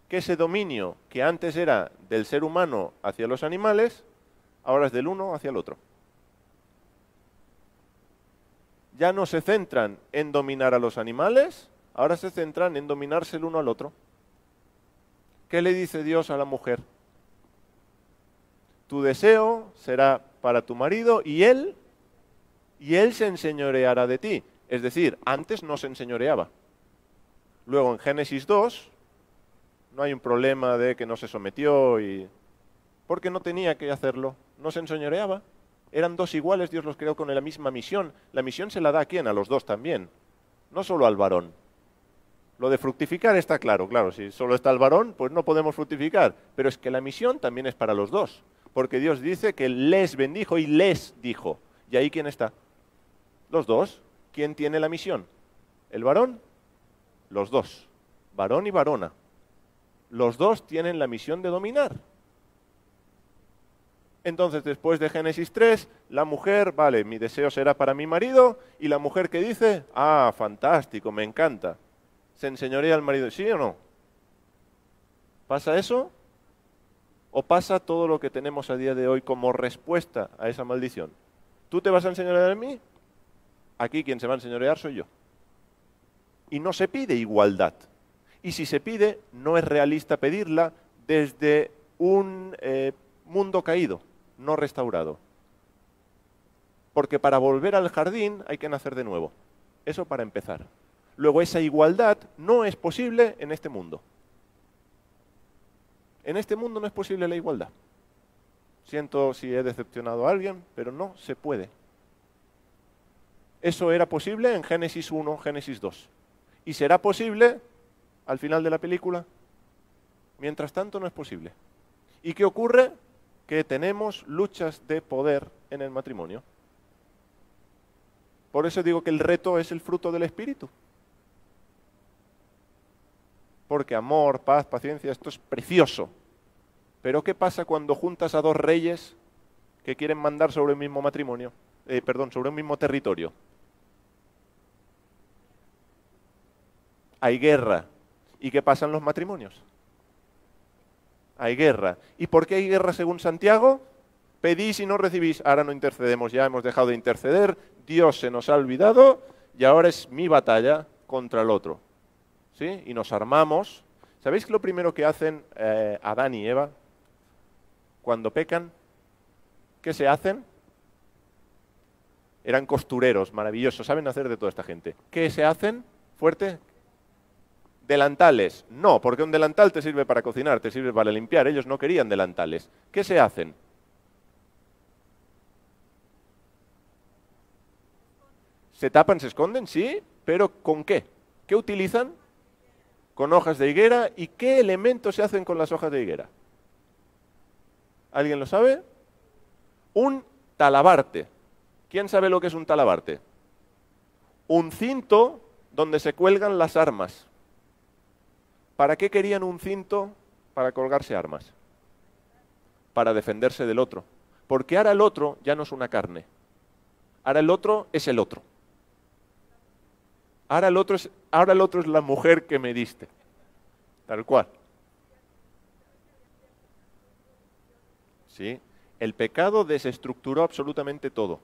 Que ese dominio que antes era del ser humano hacia los animales, ahora es del uno hacia el otro. Ya no se centran en dominar a los animales, ahora se centran en dominarse el uno al otro. ¿Qué le dice Dios a la mujer? Tu deseo será para tu marido y él se enseñoreará de ti. Es decir, antes no se enseñoreaba. Luego en Génesis 2 no hay un problema de que no se sometió porque no tenía que hacerlo, no se enseñoreaba. Eran dos iguales, Dios los creó con la misma misión. La misión se la da a quién, a los dos también, no solo al varón. Lo de fructificar está claro, si solo está el varón, pues no podemos fructificar. Pero es que la misión también es para los dos, porque Dios dice que les bendijo y les dijo. ¿Y ahí quién está? Los dos. ¿Quién tiene la misión? ¿El varón? Los dos. Varón y varona. Los dos tienen la misión de dominar. Entonces, después de Génesis 3, la mujer, vale, mi deseo será para mi marido, y la mujer que dice, ah, fantástico, me encanta. ¿Se enseñorea al marido? ¿Sí o no? ¿Pasa eso? ¿O pasa todo lo que tenemos a día de hoy como respuesta a esa maldición? ¿Tú te vas a enseñorear en mí? Aquí quien se va a enseñorear soy yo. Y no se pide igualdad. Y si se pide, no es realista pedirla desde un mundo caído, no restaurado. Porque para volver al jardín hay que nacer de nuevo. Eso para empezar. Luego esa igualdad no es posible en este mundo. En este mundo no es posible la igualdad. Siento si he decepcionado a alguien, pero no se puede. Eso era posible en Génesis 1, Génesis 2. ¿Y será posible al final de la película? Mientras tanto no es posible. ¿Y qué ocurre? Que tenemos luchas de poder en el matrimonio. Por eso digo que el reto es el fruto del Espíritu. Porque amor, paz, paciencia, esto es precioso. Pero ¿qué pasa cuando juntas a dos reyes que quieren mandar sobre un mismo matrimonio? Sobre un mismo territorio. Hay guerra. ¿Y qué pasa en los matrimonios? Hay guerra. ¿Y por qué hay guerra según Santiago? Pedís y no recibís. Ahora no intercedemos, ya hemos dejado de interceder. Dios se nos ha olvidado y ahora es mi batalla contra el otro. ¿Sí? Y nos armamos. ¿Sabéis que lo primero que hacen Adán y Eva cuando pecan? ¿Qué se hacen? Eran costureros, maravillosos, saben hacer de toda esta gente. ¿Qué se hacen? Fuerte. Delantales. No, porque un delantal te sirve para cocinar, te sirve para limpiar. Ellos no querían delantales. ¿Qué se hacen? Se tapan, se esconden, sí, pero ¿con qué? ¿Qué utilizan? Con hojas de higuera. ¿Y qué elementos se hacen con las hojas de higuera? ¿Alguien lo sabe? Un talabarte. ¿Quién sabe lo que es un talabarte? Un cinto donde se cuelgan las armas. ¿Para qué querían un cinto para colgarse armas? Para defenderse del otro. Porque ahora el otro ya no es una carne. Ahora el otro es el otro. Ahora el otro es la mujer que me diste. Tal cual. ¿Sí? El pecado desestructuró absolutamente todo.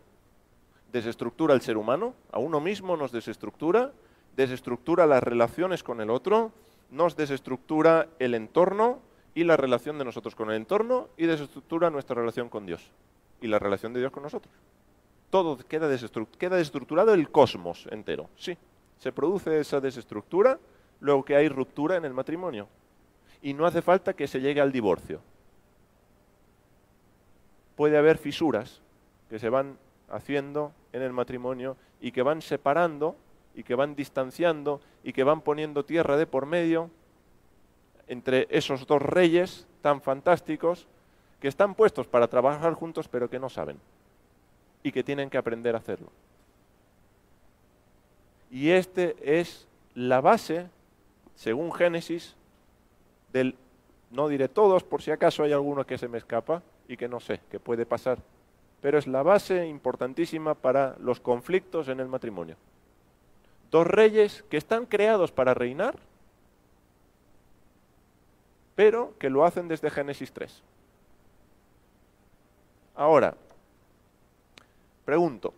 Desestructura al ser humano, a uno mismo nos desestructura, desestructura las relaciones con el otro, nos desestructura el entorno y la relación de nosotros con el entorno y desestructura nuestra relación con Dios y la relación de Dios con nosotros. Todo queda desestructurado, el cosmos entero, sí. Se produce esa desestructura, luego que hay ruptura en el matrimonio. Y no hace falta que se llegue al divorcio. Puede haber fisuras que se van haciendo en el matrimonio y que van separando y que van distanciando y que van poniendo tierra de por medio entre esos dos reyes tan fantásticos que están puestos para trabajar juntos pero que no saben y que tienen que aprender a hacerlo. Y este es la base, según Génesis, del, no diré todos, por si acaso hay alguno que se me escapa y que no sé, que puede pasar, pero es la base importantísima para los conflictos en el matrimonio. Dos reyes que están creados para reinar, pero que lo hacen desde Génesis 3. Ahora, pregunto,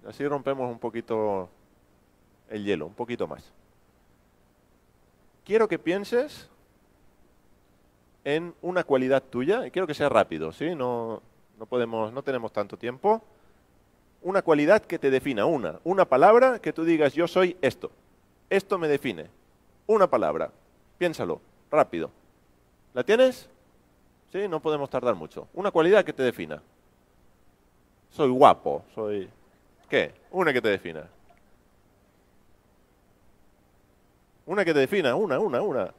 así rompemos un poquito el hielo, un poquito más. Quiero que pienses en una cualidad tuya, y quiero que sea rápido, ¿sí? No tenemos tanto tiempo. Una cualidad que te defina, una palabra que tú digas, yo soy esto. Esto me define. Una palabra. Piénsalo, rápido. ¿La tienes? Sí, no podemos tardar mucho. Una cualidad que te defina. Soy guapo, soy... ¿Qué? Una que te defina. Una que te defina, una.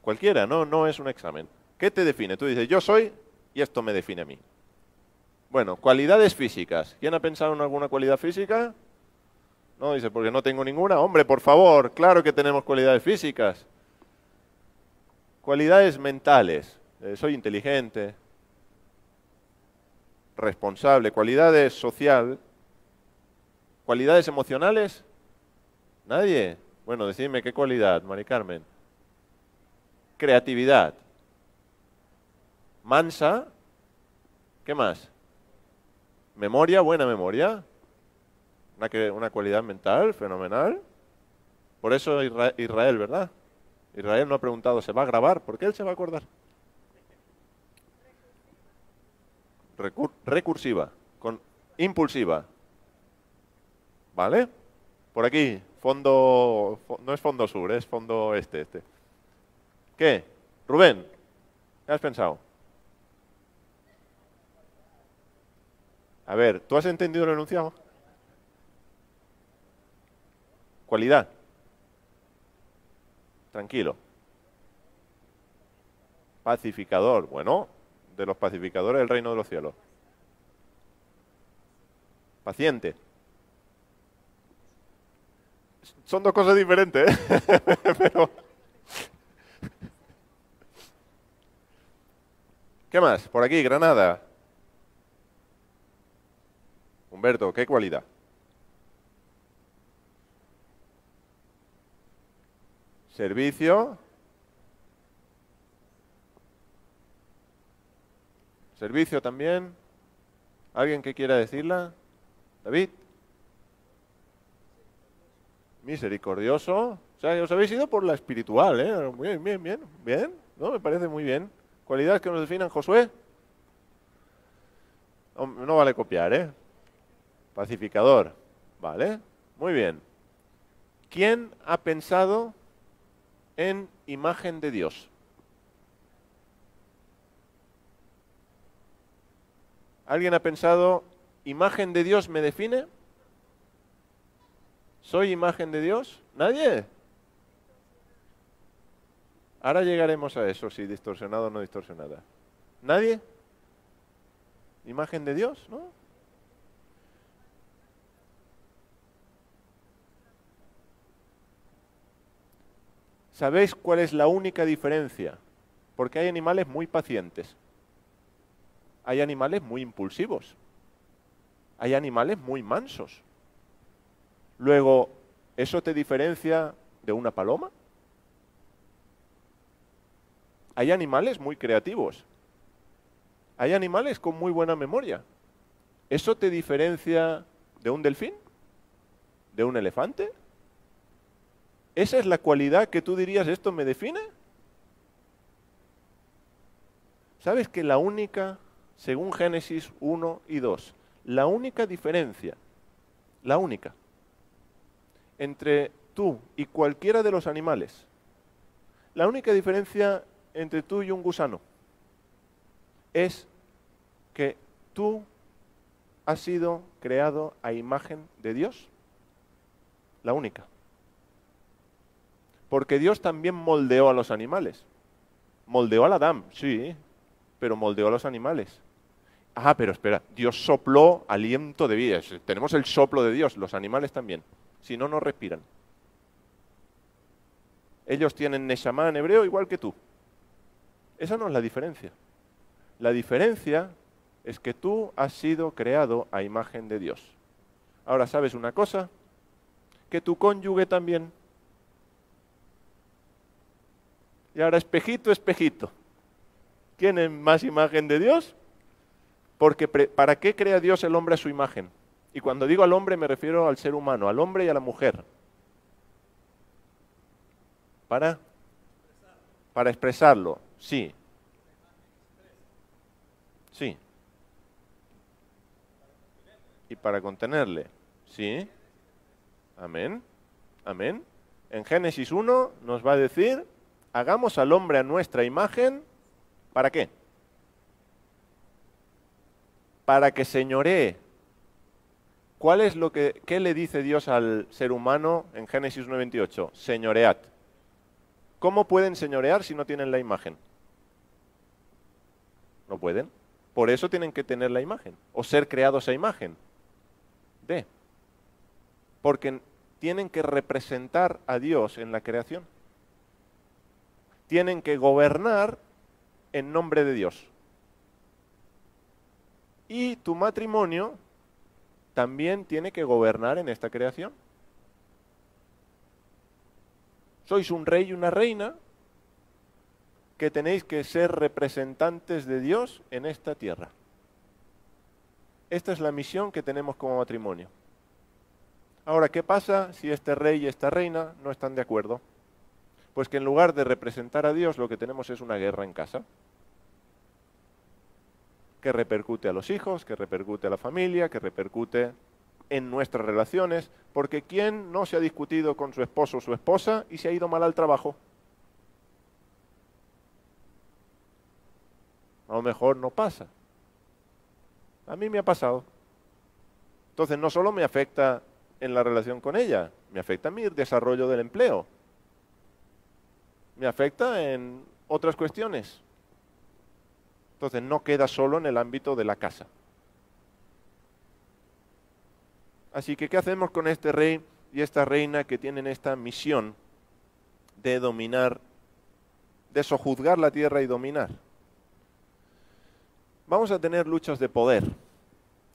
Cualquiera, no es un examen. ¿Qué te define? Tú dices, yo soy y esto me define a mí. Bueno, cualidades físicas. ¿Quién ha pensado en alguna cualidad física? No, dice, porque no tengo ninguna. Hombre, por favor, claro que tenemos cualidades físicas. Cualidades mentales. Soy inteligente, responsable. Cualidades social. Cualidades emocionales. ¿Nadie? Bueno, decidme qué cualidad, Mari Carmen. Creatividad. Mansa. ¿Qué más? Memoria, buena memoria. Una cualidad mental fenomenal. Por eso Israel, ¿verdad? Israel no ha preguntado, ¿se va a grabar? ¿Por qué él se va a acordar? Recursiva. Impulsiva. ¿Vale? Por aquí, no es fondo sur, es fondo este. ¿Qué? Rubén, ¿qué has pensado? A ver, ¿tú has entendido el enunciado? Cualidad. Tranquilo. Pacificador. Bueno, de los pacificadores del reino de los cielos. Paciente. Son dos cosas diferentes, ¿eh? Pero... ¿Qué más? Por aquí, Granada. Humberto, ¿qué cualidad? Servicio. Servicio también. ¿Alguien que quiera decirla? David. Misericordioso. O sea, os habéis ido por la espiritual, ¿eh? Bien. ¿No? Me parece muy bien. ¿Cualidades que nos definan, Josué? No vale copiar, ¿eh? Pacificador. Vale, muy bien. ¿Quién ha pensado en imagen de Dios? ¿Alguien ha pensado, imagen de Dios me define? ¿Soy imagen de Dios? ¿Nadie? Ahora llegaremos a eso, si distorsionado o no distorsionada. ¿Nadie? ¿Imagen de Dios? ¿No? ¿Sabéis cuál es la única diferencia? Porque hay animales muy pacientes. Hay animales muy impulsivos. Hay animales muy mansos. Luego, ¿eso te diferencia de una paloma? Hay animales muy creativos. Hay animales con muy buena memoria. ¿Eso te diferencia de un delfín? ¿De un elefante? ¿Esa es la cualidad que tú dirías, esto me define? ¿Sabes que la única, según Génesis 1 y 2, la única diferencia, la única, entre tú y cualquiera de los animales, la única diferencia entre tú y un gusano es que tú has sido creado a imagen de Dios? La única. Porque Dios también moldeó a los animales. Moldeó al Adán, sí, pero moldeó a los animales. Ah, pero espera, Dios sopló aliento de vida. Tenemos el soplo de Dios, los animales también. Si no, no respiran. Ellos tienen Neshama en hebreo igual que tú. Esa no es la diferencia. La diferencia es que tú has sido creado a imagen de Dios. Ahora, ¿sabes una cosa? Que tu cónyuge también. Y ahora, espejito, espejito. ¿Quién es más imagen de Dios? Porque ¿para qué crea Dios el hombre a su imagen? Y cuando digo al hombre me refiero al ser humano, al hombre y a la mujer. ¿Para expresarlo, sí. Sí. Y para contenerle, sí. Amén. Amén. En Génesis 1 nos va a decir, hagamos al hombre a nuestra imagen, ¿para qué? Para que señoree. ¿Qué le dice Dios al ser humano en Génesis 1:28? Señoread. ¿Cómo pueden señorear si no tienen la imagen? No pueden. Por eso tienen que tener la imagen, o ser creados a imagen de. Porque tienen que representar a Dios en la creación. Tienen que gobernar en nombre de Dios. Y tu matrimonio también tiene que gobernar en esta creación. Sois un rey y una reina que tenéis que ser representantes de Dios en esta tierra. Esta es la misión que tenemos como matrimonio. Ahora, ¿qué pasa si este rey y esta reina no están de acuerdo? Pues que en lugar de representar a Dios, lo que tenemos es una guerra en casa, que repercute a los hijos, que repercute a la familia, que repercute en nuestras relaciones, porque ¿quién no se ha discutido con su esposo o su esposa y se ha ido mal al trabajo? A lo mejor no pasa. A mí me ha pasado. Entonces no solo me afecta en la relación con ella, me afecta en mi desarrollo del empleo. Me afecta en otras cuestiones. Entonces no queda solo en el ámbito de la casa. Así que, ¿qué hacemos con este rey y esta reina que tienen esta misión de dominar, de sojuzgar la tierra y dominar? Vamos a tener luchas de poder,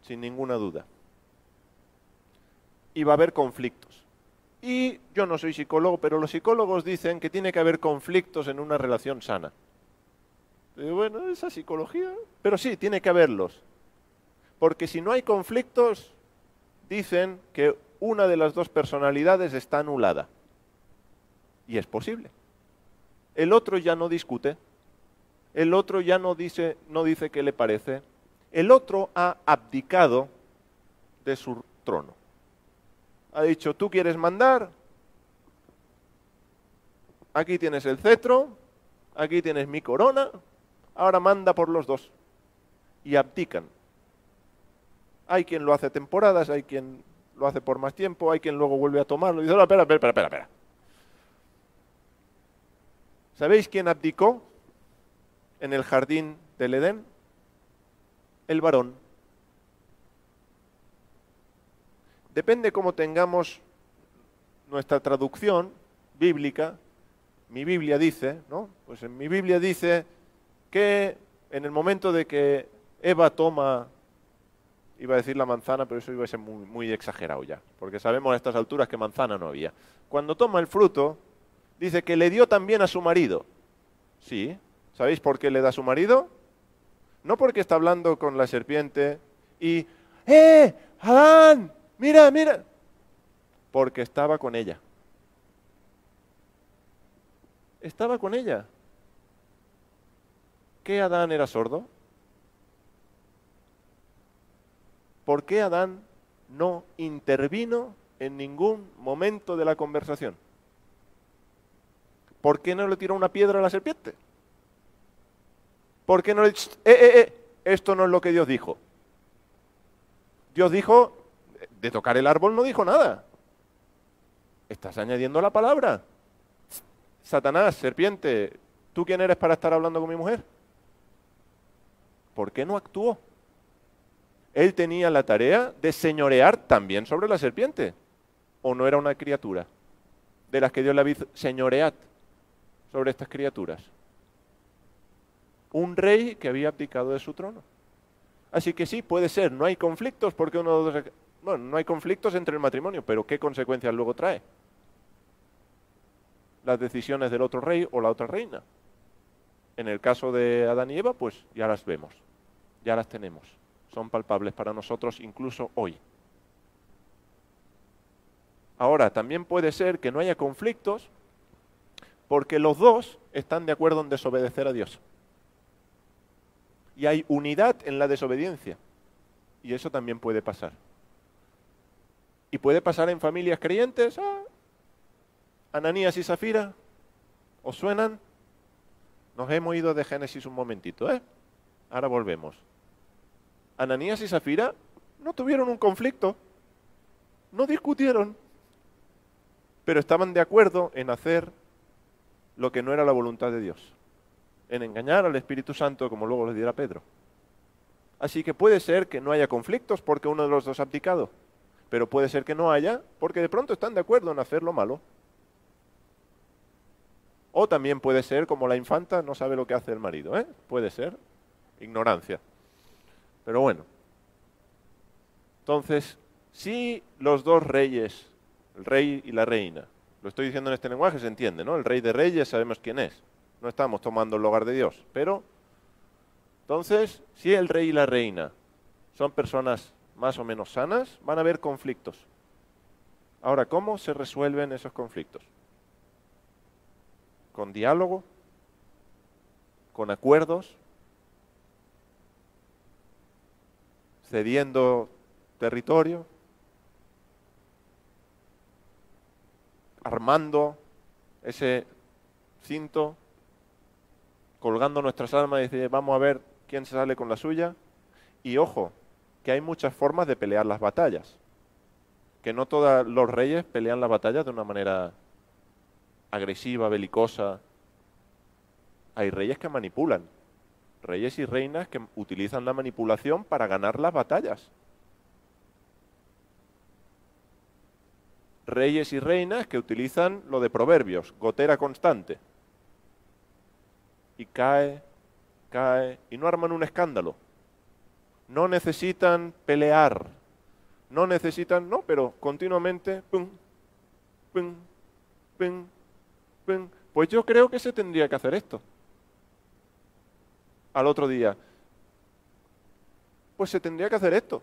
sin ninguna duda. Y va a haber conflictos. Y yo no soy psicólogo, pero los psicólogos dicen que tiene que haber conflictos en una relación sana. Y bueno, esa psicología, pero sí, tiene que haberlos. Porque si no hay conflictos, dicen que una de las dos personalidades está anulada. Y es posible. El otro ya no discute. El otro ya no dice qué le parece. El otro ha abdicado de su trono. Ha dicho, tú quieres mandar, aquí tienes el cetro, aquí tienes mi corona, ahora manda por los dos. Y abdican. Hay quien lo hace temporadas, hay quien lo hace por más tiempo, hay quien luego vuelve a tomarlo y dice, no, espera. ¿Sabéis quién abdicó en el jardín del Edén? El varón. Depende cómo tengamos nuestra traducción bíblica. Mi Biblia dice, ¿no? Pues en mi Biblia dice que en el momento de que Eva toma, iba a decir la manzana, pero eso iba a ser muy, muy exagerado ya, porque sabemos a estas alturas que manzana no había. Cuando toma el fruto, dice que le dio también a su marido. Sí, ¿sabéis por qué le da a su marido? No porque está hablando con la serpiente y, Adán, mira, porque estaba con ella. Estaba con ella. ¿Qué Adán era sordo? ¿Por qué Adán no intervino en ningún momento de la conversación? ¿Por qué no le tiró una piedra a la serpiente? ¿Por qué no le dijo, esto no es lo que Dios dijo? Dios dijo, de tocar el árbol no dijo nada. Estás añadiendo la palabra. Satanás, serpiente, ¿tú quién eres para estar hablando con mi mujer? ¿Por qué no actuó? Él tenía la tarea de señorear también sobre la serpiente. ¿O no era una criatura de las que Dios le había dicho, señoread sobre estas criaturas? Un rey que había abdicado de su trono. Así que sí, puede ser, no hay conflictos porque uno de los... Bueno, no hay conflictos entre el matrimonio, pero ¿qué consecuencias luego trae? Las decisiones del otro rey o la otra reina. En el caso de Adán y Eva, pues ya las vemos, ya las tenemos. Son palpables para nosotros incluso hoy. Ahora, también puede ser que no haya conflictos porque los dos están de acuerdo en desobedecer a Dios. Y hay unidad en la desobediencia. Y eso también puede pasar. Y puede pasar en familias creyentes. Ananías y Zafira, ¿os suenan? Nos hemos ido de Génesis un momentito, ¿eh? Ahora volvemos. Ananías y Zafira no tuvieron un conflicto, no discutieron, pero estaban de acuerdo en hacer lo que no era la voluntad de Dios, en engañar al Espíritu Santo, como luego les dirá Pedro. Así que puede ser que no haya conflictos porque uno de los dos ha abdicado, pero puede ser que no haya porque de pronto están de acuerdo en hacer lo malo. O también puede ser como la infanta no sabe lo que hace el marido, ¿eh? Puede ser ignorancia. Pero bueno. Entonces, si los dos reyes, el rey y la reina, lo estoy diciendo en este lenguaje, se entiende, ¿no? El rey de reyes sabemos quién es. No estamos tomando el lugar de Dios. Pero, entonces, si el rey y la reina son personas más o menos sanas, van a haber conflictos. Ahora, ¿cómo se resuelven esos conflictos? Con diálogo, con acuerdos, cediendo territorio, armando ese cinto, colgando nuestras armas y decir, vamos a ver quién se sale con la suya. Y ojo, que hay muchas formas de pelear las batallas, que no todos los reyes pelean las batallas de una manera agresiva, belicosa. Hay reyes que manipulan, reyes y reinas que utilizan la manipulación para ganar las batallas. Reyes y reinas que utilizan lo de proverbios, gotera constante. Y cae, y no arman un escándalo. No necesitan pelear, no, pero continuamente, pum, pum, pum, pum. Pues yo creo que se tendría que hacer esto. Al otro día, pues se tendría que hacer esto.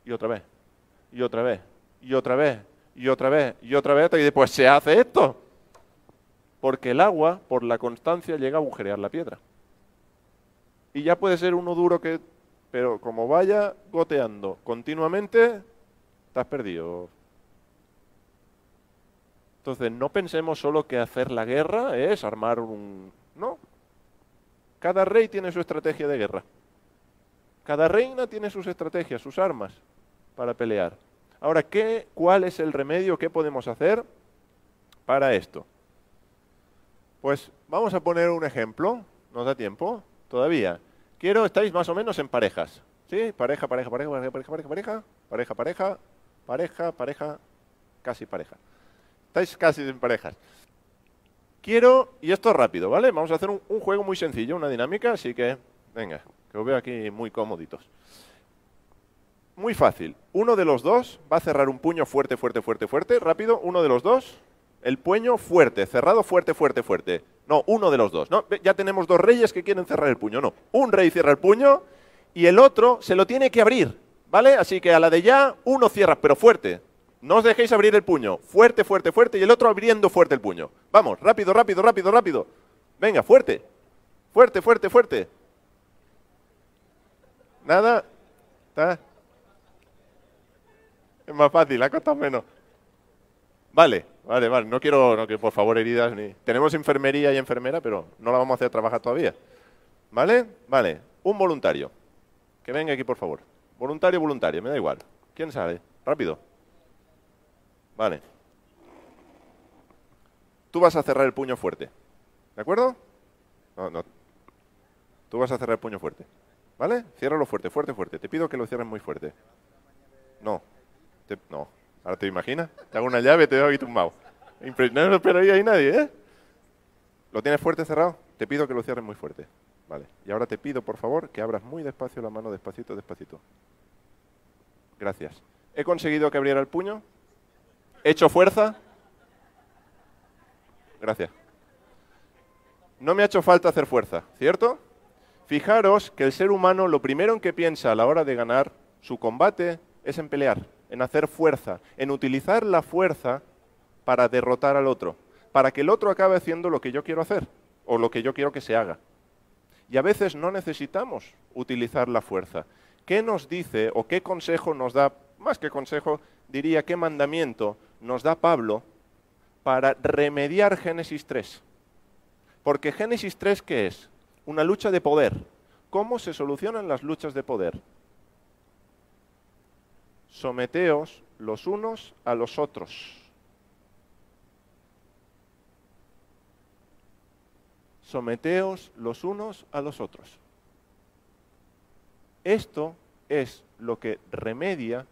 Y otra vez, y otra vez, y otra vez, y otra vez, y otra vez, y después se hace esto. Porque el agua, por la constancia, llega a agujerear la piedra. Y ya puede ser uno duro pero como vaya goteando continuamente, estás perdido. Entonces, no pensemos solo que hacer la guerra es armar un... No. Cada rey tiene su estrategia de guerra. Cada reina tiene sus estrategias, sus armas para pelear. Ahora, ¿cuál es el remedio? ¿Qué podemos hacer para esto? Pues vamos a poner un ejemplo. ¿Nos da tiempo? Todavía. Estáis más o menos en parejas. ¿Sí? Pareja, pareja, pareja, pareja, pareja, pareja, pareja, pareja, pareja, pareja, casi pareja. Estáis casi en parejas. Y esto es rápido, ¿vale? Vamos a hacer un juego muy sencillo, una dinámica, así que, venga, que os veo aquí muy cómoditos. Muy fácil. Uno de los dos va a cerrar un puño fuerte, fuerte, fuerte, fuerte, rápido. Uno de los dos, el puño fuerte, cerrado, fuerte, fuerte, fuerte. No, uno de los dos. No, ya tenemos dos reyes que quieren cerrar el puño. No, un rey cierra el puño y el otro se lo tiene que abrir, ¿vale? Así que a la de ya, uno cierra, pero fuerte. No os dejéis abrir el puño. Fuerte, fuerte, fuerte. Y el otro abriendo fuerte el puño. Vamos, rápido, rápido, rápido, rápido. Venga, fuerte. Fuerte, fuerte, fuerte. Nada. ¿Está? Es más fácil, ha costado menos. Vale, vale, vale. No quiero por favor, heridas ni... Tenemos enfermería y enfermera, pero no la vamos a hacer trabajar todavía. ¿Vale? Vale. Un voluntario. Que venga aquí, por favor. Voluntario, voluntaria, me da igual. ¿Quién sale? Rápido. Vale. Tú vas a cerrar el puño fuerte. ¿De acuerdo? No, no. Tú vas a cerrar el puño fuerte. ¿Vale? Ciérralo fuerte, fuerte, fuerte. Te pido que lo cierres muy fuerte. No. No. Ahora te imaginas. Te hago una llave y te veo aquí tumbado. No lo esperaría ahí nadie, ¿eh? ¿Lo tienes fuerte cerrado? Te pido que lo cierres muy fuerte. Vale. Y ahora te pido, por favor, que abras muy despacio la mano, despacito, despacito. Gracias. ¿He conseguido que abriera el puño? ¿He hecho fuerza? Gracias. No me ha hecho falta hacer fuerza, ¿cierto? Fijaros que el ser humano lo primero en que piensa a la hora de ganar su combate es en pelear, en hacer fuerza, en utilizar la fuerza para derrotar al otro, para que el otro acabe haciendo lo que yo quiero hacer o lo que yo quiero que se haga. Y a veces no necesitamos utilizar la fuerza. ¿Qué nos dice o qué consejo nos da, más que consejo, diría qué mandamiento nos da Pablo para remediar Génesis 3? Porque Génesis 3, ¿qué es? Una lucha de poder. ¿Cómo se solucionan las luchas de poder? Someteos los unos a los otros. Someteos los unos a los otros. Esto es lo que remedia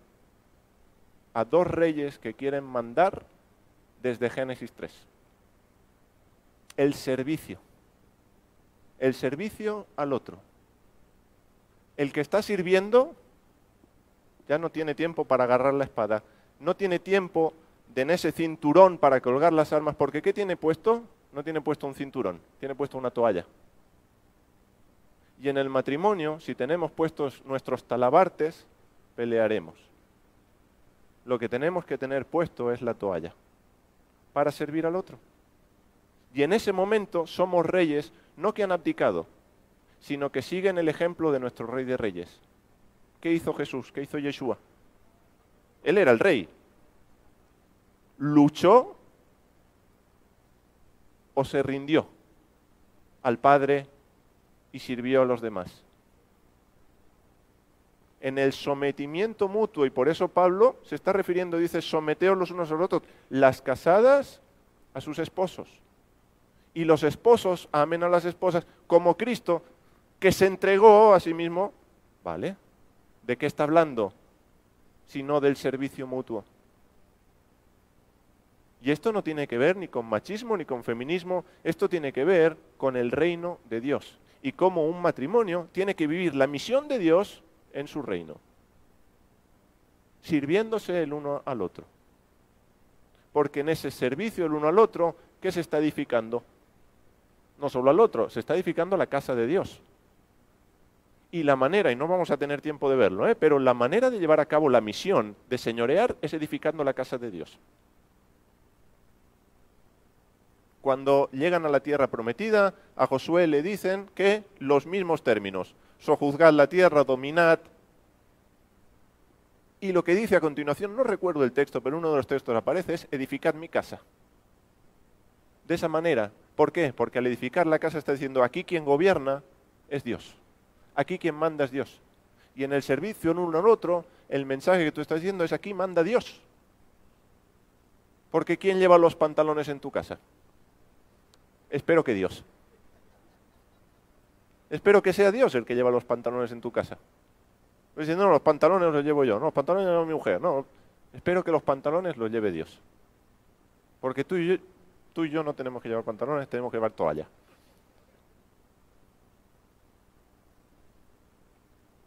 a dos reyes que quieren mandar desde Génesis 3. El servicio al otro. El que está sirviendo ya no tiene tiempo para agarrar la espada, no tiene tiempo de en ese cinturón para colgar las armas, porque ¿qué tiene puesto? No tiene puesto un cinturón, tiene puesto una toalla. Y en el matrimonio, si tenemos puestos nuestros talabartes, pelearemos. Lo que tenemos que tener puesto es la toalla para servir al otro. Y en ese momento somos reyes, no que han abdicado, sino que siguen el ejemplo de nuestro Rey de Reyes. ¿Qué hizo Jesús? ¿Qué hizo Yeshua? Él era el rey. ¿Luchó o se rindió al Padre y sirvió a los demás? En el sometimiento mutuo, y por eso Pablo se está refiriendo, dice, someteos los unos a los otros, las casadas a sus esposos, y los esposos amen a las esposas, como Cristo, que se entregó a sí mismo, ¿vale? ¿De qué está hablando? Sino del servicio mutuo. Y esto no tiene que ver ni con machismo ni con feminismo, esto tiene que ver con el reino de Dios, y cómo un matrimonio tiene que vivir la misión de Dios en su reino, sirviéndose el uno al otro. Porque en ese servicio el uno al otro, ¿qué se está edificando? No solo al otro, se está edificando la casa de Dios. Y la manera, y no vamos a tener tiempo de verlo, pero la manera de llevar a cabo la misión de señorear es edificando la casa de Dios. Cuando llegan a la tierra prometida, a Josué le dicen que los mismos términos: sojuzgad la tierra, dominad. Y lo que dice a continuación, no recuerdo el texto, pero uno de los textos aparece, es edificad mi casa. De esa manera. ¿Por qué? Porque al edificar la casa está diciendo, aquí quien gobierna es Dios. Aquí quien manda es Dios. Y en el servicio en uno al otro, el mensaje que tú estás diciendo es, aquí manda Dios. Porque ¿quién lleva los pantalones en tu casa? Espero que Dios. Espero que sea Dios el que lleva los pantalones en tu casa. Pues si no, los pantalones los llevo yo. No, los pantalones los lleva mi mujer. No, espero que los pantalones los lleve Dios. Porque tú y yo no tenemos que llevar pantalones, tenemos que llevar toalla.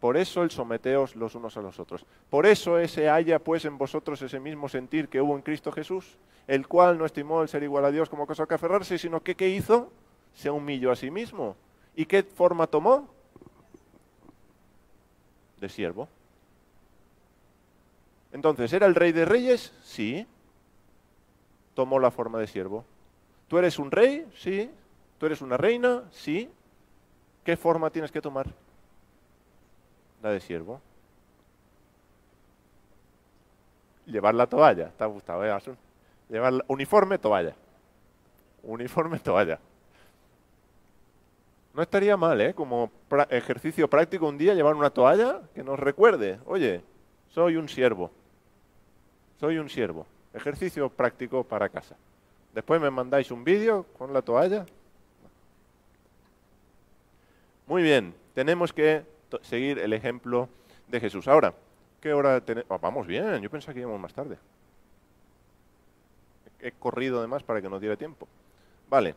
Por eso el someteos los unos a los otros. Por eso ese haya pues en vosotros ese mismo sentir que hubo en Cristo Jesús, el cual no estimó el ser igual a Dios como cosa que aferrarse, sino que ¿qué hizo? Se humilló a sí mismo. ¿Y qué forma tomó? De siervo. Entonces, ¿era el rey de reyes? Sí. Tomó la forma de siervo. ¿Tú eres un rey? Sí. ¿Tú eres una reina? Sí. ¿Qué forma tienes que tomar? La de siervo. Llevar la toalla. ¿Te ha gustado, Asun? Llevar uniforme, toalla. Uniforme, toalla. No estaría mal, como ejercicio práctico un día llevar una toalla que nos recuerde, oye, soy un siervo. Soy un siervo. Ejercicio práctico para casa. Después me mandáis un vídeo con la toalla. Muy bien, tenemos que seguir el ejemplo de Jesús. Ahora, ¿qué hora tenemos? Oh, vamos bien, yo pensaba que íbamos más tarde. He corrido además para que nos diera tiempo. Vale.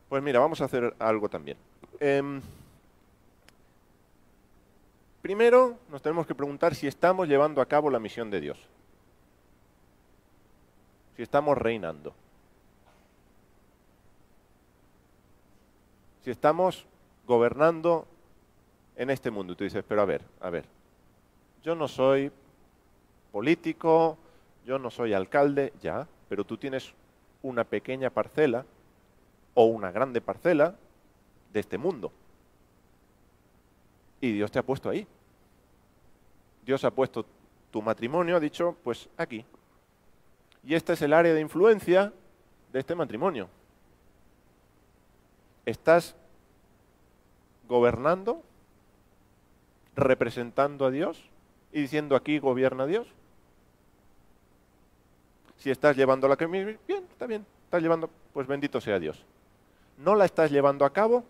Pues mira, vamos a hacer algo también. Primero, nos tenemos que preguntar si estamos llevando a cabo la misión de Dios. Si estamos reinando. Si estamos gobernando en este mundo. Y tú dices, pero a ver, yo no soy político, yo no soy alcalde, ya, pero tú tienes una pequeña parcela o una grande parcela de este mundo. Y Dios te ha puesto ahí. Dios ha puesto tu matrimonio, ha dicho, pues aquí. Y este es el área de influencia de este matrimonio. ¿Estás gobernando, representando a Dios y diciendo aquí gobierna Dios? Si estás llevando la que bien, está bien, estás llevando, pues bendito sea Dios. ¿No la estás llevando a cabo?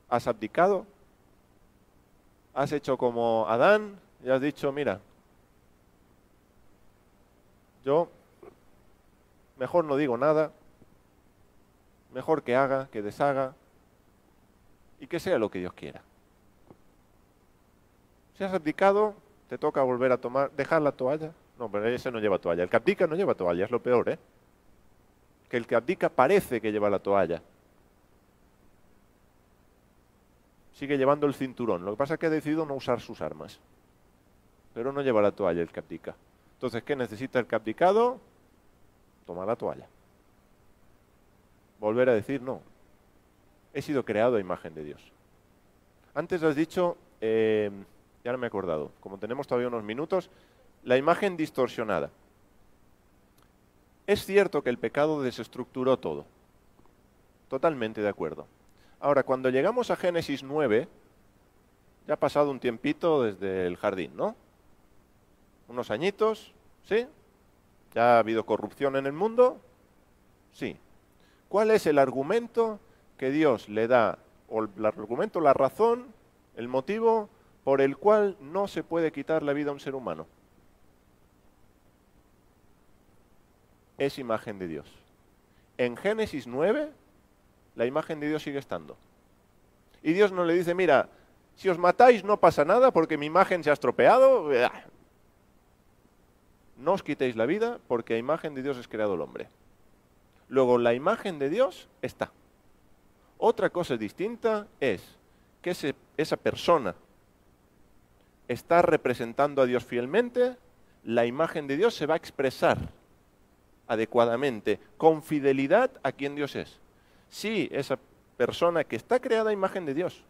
¿Has abdicado? ¿Has hecho como Adán y has dicho, mira, yo mejor no digo nada, mejor que haga, que deshaga y que sea lo que Dios quiera? Si has abdicado, te toca volver a tomar, dejar la toalla. No, pero ese no lleva toalla. El que abdica no lleva toalla, es lo peor, ¿eh? Que el que abdica parece que lleva la toalla. Sigue llevando el cinturón. Lo que pasa es que ha decidido no usar sus armas. Pero no lleva la toalla el que abdica. Entonces, ¿qué necesita el que ha abdicado? Tomar la toalla. Volver a decir, no, he sido creado a imagen de Dios. Antes has dicho, ya no me he acordado, como tenemos todavía unos minutos, la imagen distorsionada. Es cierto que el pecado desestructuró todo. Totalmente de acuerdo. Ahora, cuando llegamos a Génesis 9, ya ha pasado un tiempito desde el jardín, ¿no? Unos añitos, ¿sí? ¿Ya ha habido corrupción en el mundo? Sí. ¿Cuál es el argumento que Dios le da, o el argumento, la razón, el motivo por el cual no se puede quitar la vida a un ser humano? Es imagen de Dios. En Génesis 9, la imagen de Dios sigue estando. Y Dios no le dice, mira, si os matáis no pasa nada porque mi imagen se ha estropeado. No os quitéis la vida porque a imagen de Dios es creado el hombre. Luego, la imagen de Dios está. Otra cosa distinta es que esa persona está representando a Dios fielmente, la imagen de Dios se va a expresar adecuadamente, con fidelidad a quien Dios es. Si esa persona que está creada a imagen de Dios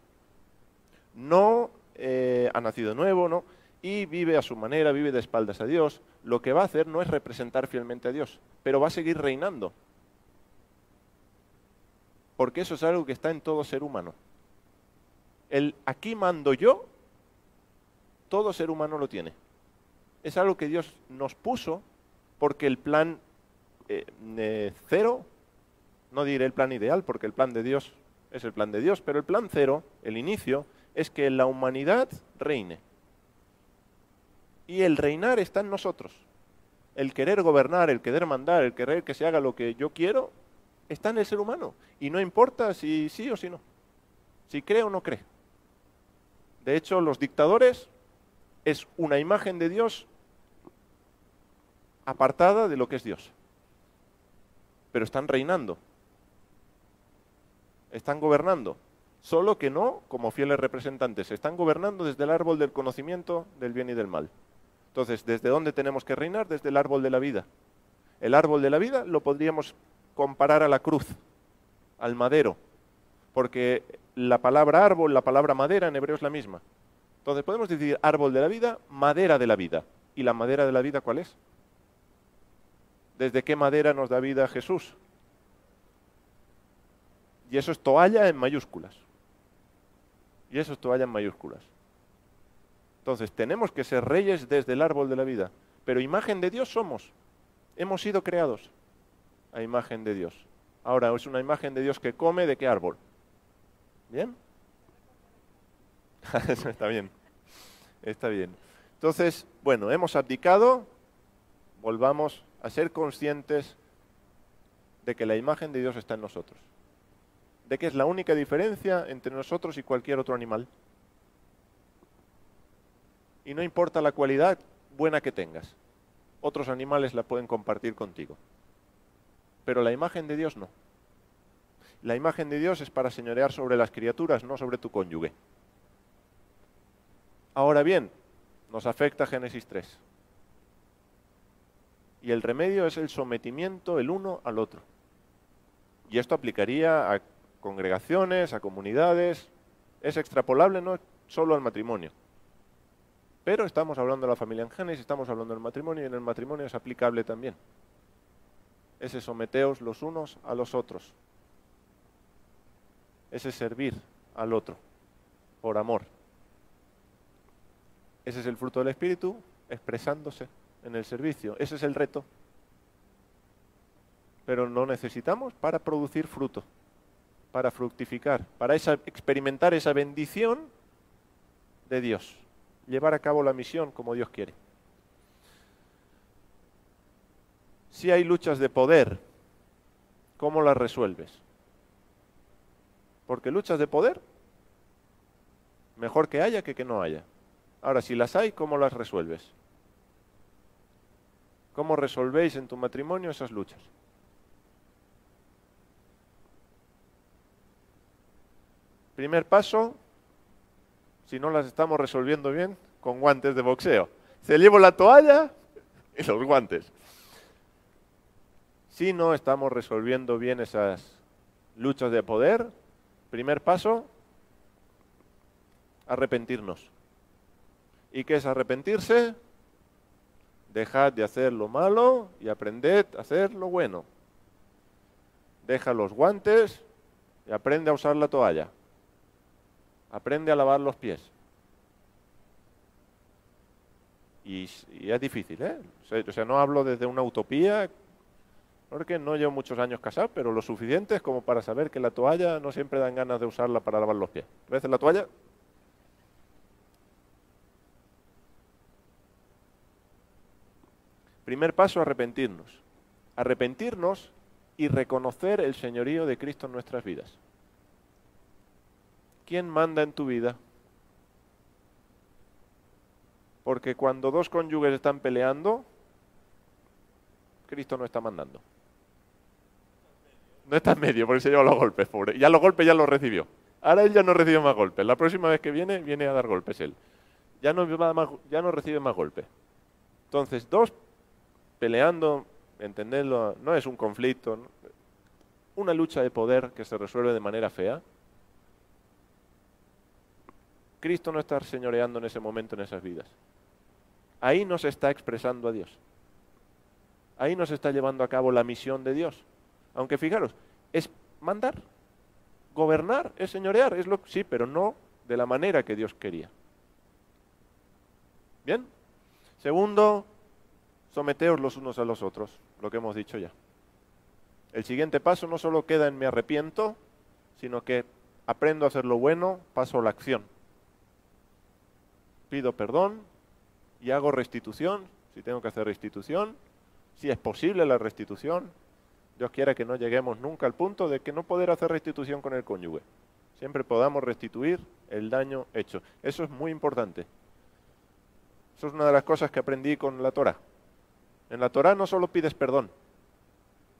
no ha nacido nuevo, ¿no? Y vive a su manera, vive de espaldas a Dios. Lo que va a hacer no es representar fielmente a Dios, pero va a seguir reinando. Porque eso es algo que está en todo ser humano. El aquí mando yo, todo ser humano lo tiene. Es algo que Dios nos puso porque el plan cero, no diré el plan ideal porque el plan de Dios es el plan de Dios, pero el plan cero, el inicio, es que la humanidad reine. Y el reinar está en nosotros. El querer gobernar, el querer mandar, el querer que se haga lo que yo quiero, está en el ser humano. Y no importa si sí o si no. Si cree o no cree. De hecho, los dictadores es una imagen de Dios apartada de lo que es Dios. Pero están reinando. Están gobernando. Solo que no como fieles representantes. Están gobernando desde el árbol del conocimiento del bien y del mal. Entonces, ¿desde dónde tenemos que reinar? Desde el árbol de la vida. El árbol de la vida lo podríamos comparar a la cruz, al madero. Porque la palabra árbol, la palabra madera en hebreo es la misma. Entonces podemos decir árbol de la vida, madera de la vida. ¿Y la madera de la vida cuál es? ¿Desde qué madera nos da vida Jesús? Y eso es toalla en mayúsculas. Y eso es toalla en mayúsculas. Entonces tenemos que ser reyes desde el árbol de la vida. Pero imagen de Dios somos. Hemos sido creados a imagen de Dios. Ahora es una imagen de Dios que come, ¿de qué árbol? ¿Bien? Eso está bien. Está bien. Entonces, bueno, hemos abdicado. Volvamos a ser conscientes de que la imagen de Dios está en nosotros. De que es la única diferencia entre nosotros y cualquier otro animal. Y no importa la cualidad buena que tengas. Otros animales la pueden compartir contigo. Pero la imagen de Dios no. La imagen de Dios es para señorear sobre las criaturas, no sobre tu cónyuge. Ahora bien, nos afecta Génesis 3. Y el remedio es el sometimiento el uno al otro. Y esto aplicaría a congregaciones, a comunidades. Es extrapolable no solo al matrimonio. Pero estamos hablando de la familia en Génesis, estamos hablando del matrimonio, y en el matrimonio es aplicable también. Ese someteos los unos a los otros. Ese servir al otro, por amor. Ese es el fruto del Espíritu expresándose en el servicio. Ese es el reto. Pero lo necesitamos para producir fruto, para fructificar, para experimentar esa bendición de Dios. Llevar a cabo la misión como Dios quiere. Si hay luchas de poder, ¿cómo las resuelves? Porque luchas de poder, mejor que haya que no haya. Ahora, si las hay, ¿cómo las resuelves? ¿Cómo resolvéis en tu matrimonio esas luchas? Primer paso, si no las estamos resolviendo bien, con guantes de boxeo. Se llevo la toalla y los guantes. Si no estamos resolviendo bien esas luchas de poder, primer paso, arrepentirnos. ¿Y qué es arrepentirse? Dejad de hacer lo malo y aprended a hacer lo bueno. Deja los guantes y aprende a usar la toalla. Aprende a lavar los pies. Y es difícil, ¿eh? O sea, no hablo desde una utopía, porque no llevo muchos años casado, pero lo suficientes como para saber que la toalla no siempre dan ganas de usarla para lavar los pies. A veces la toalla... Primer paso, arrepentirnos. Arrepentirnos y reconocer el señorío de Cristo en nuestras vidas. ¿Quién manda en tu vida? Porque cuando dos cónyuges están peleando, Cristo no está mandando. No está en medio, porque se lleva los golpes, pobre. Ya los golpes ya los recibió. Ahora él ya no recibe más golpes. La próxima vez que viene, viene a dar golpes él. Ya no recibe más golpes. Entonces, dos peleando, entenderlo, no es un conflicto, ¿no? Una lucha de poder que se resuelve de manera fea. Cristo no está señoreando en ese momento en esas vidas. Ahí no se está expresando a Dios. Ahí no se está llevando a cabo la misión de Dios. Aunque fijaros, es mandar, gobernar, es señorear, sí, pero no de la manera que Dios quería. ¿Bien? Segundo, someteos los unos a los otros, lo que hemos dicho ya. El siguiente paso no solo queda en me arrepiento, sino que aprendo a hacer lo bueno, paso a la acción. Pido perdón y hago restitución, si tengo que hacer restitución, si es posible la restitución. Dios quiera que no lleguemos nunca al punto de que no poder hacer restitución con el cónyuge. Siempre podamos restituir el daño hecho. Eso es muy importante. Eso es una de las cosas que aprendí con la Torá. En la Torá no solo pides perdón,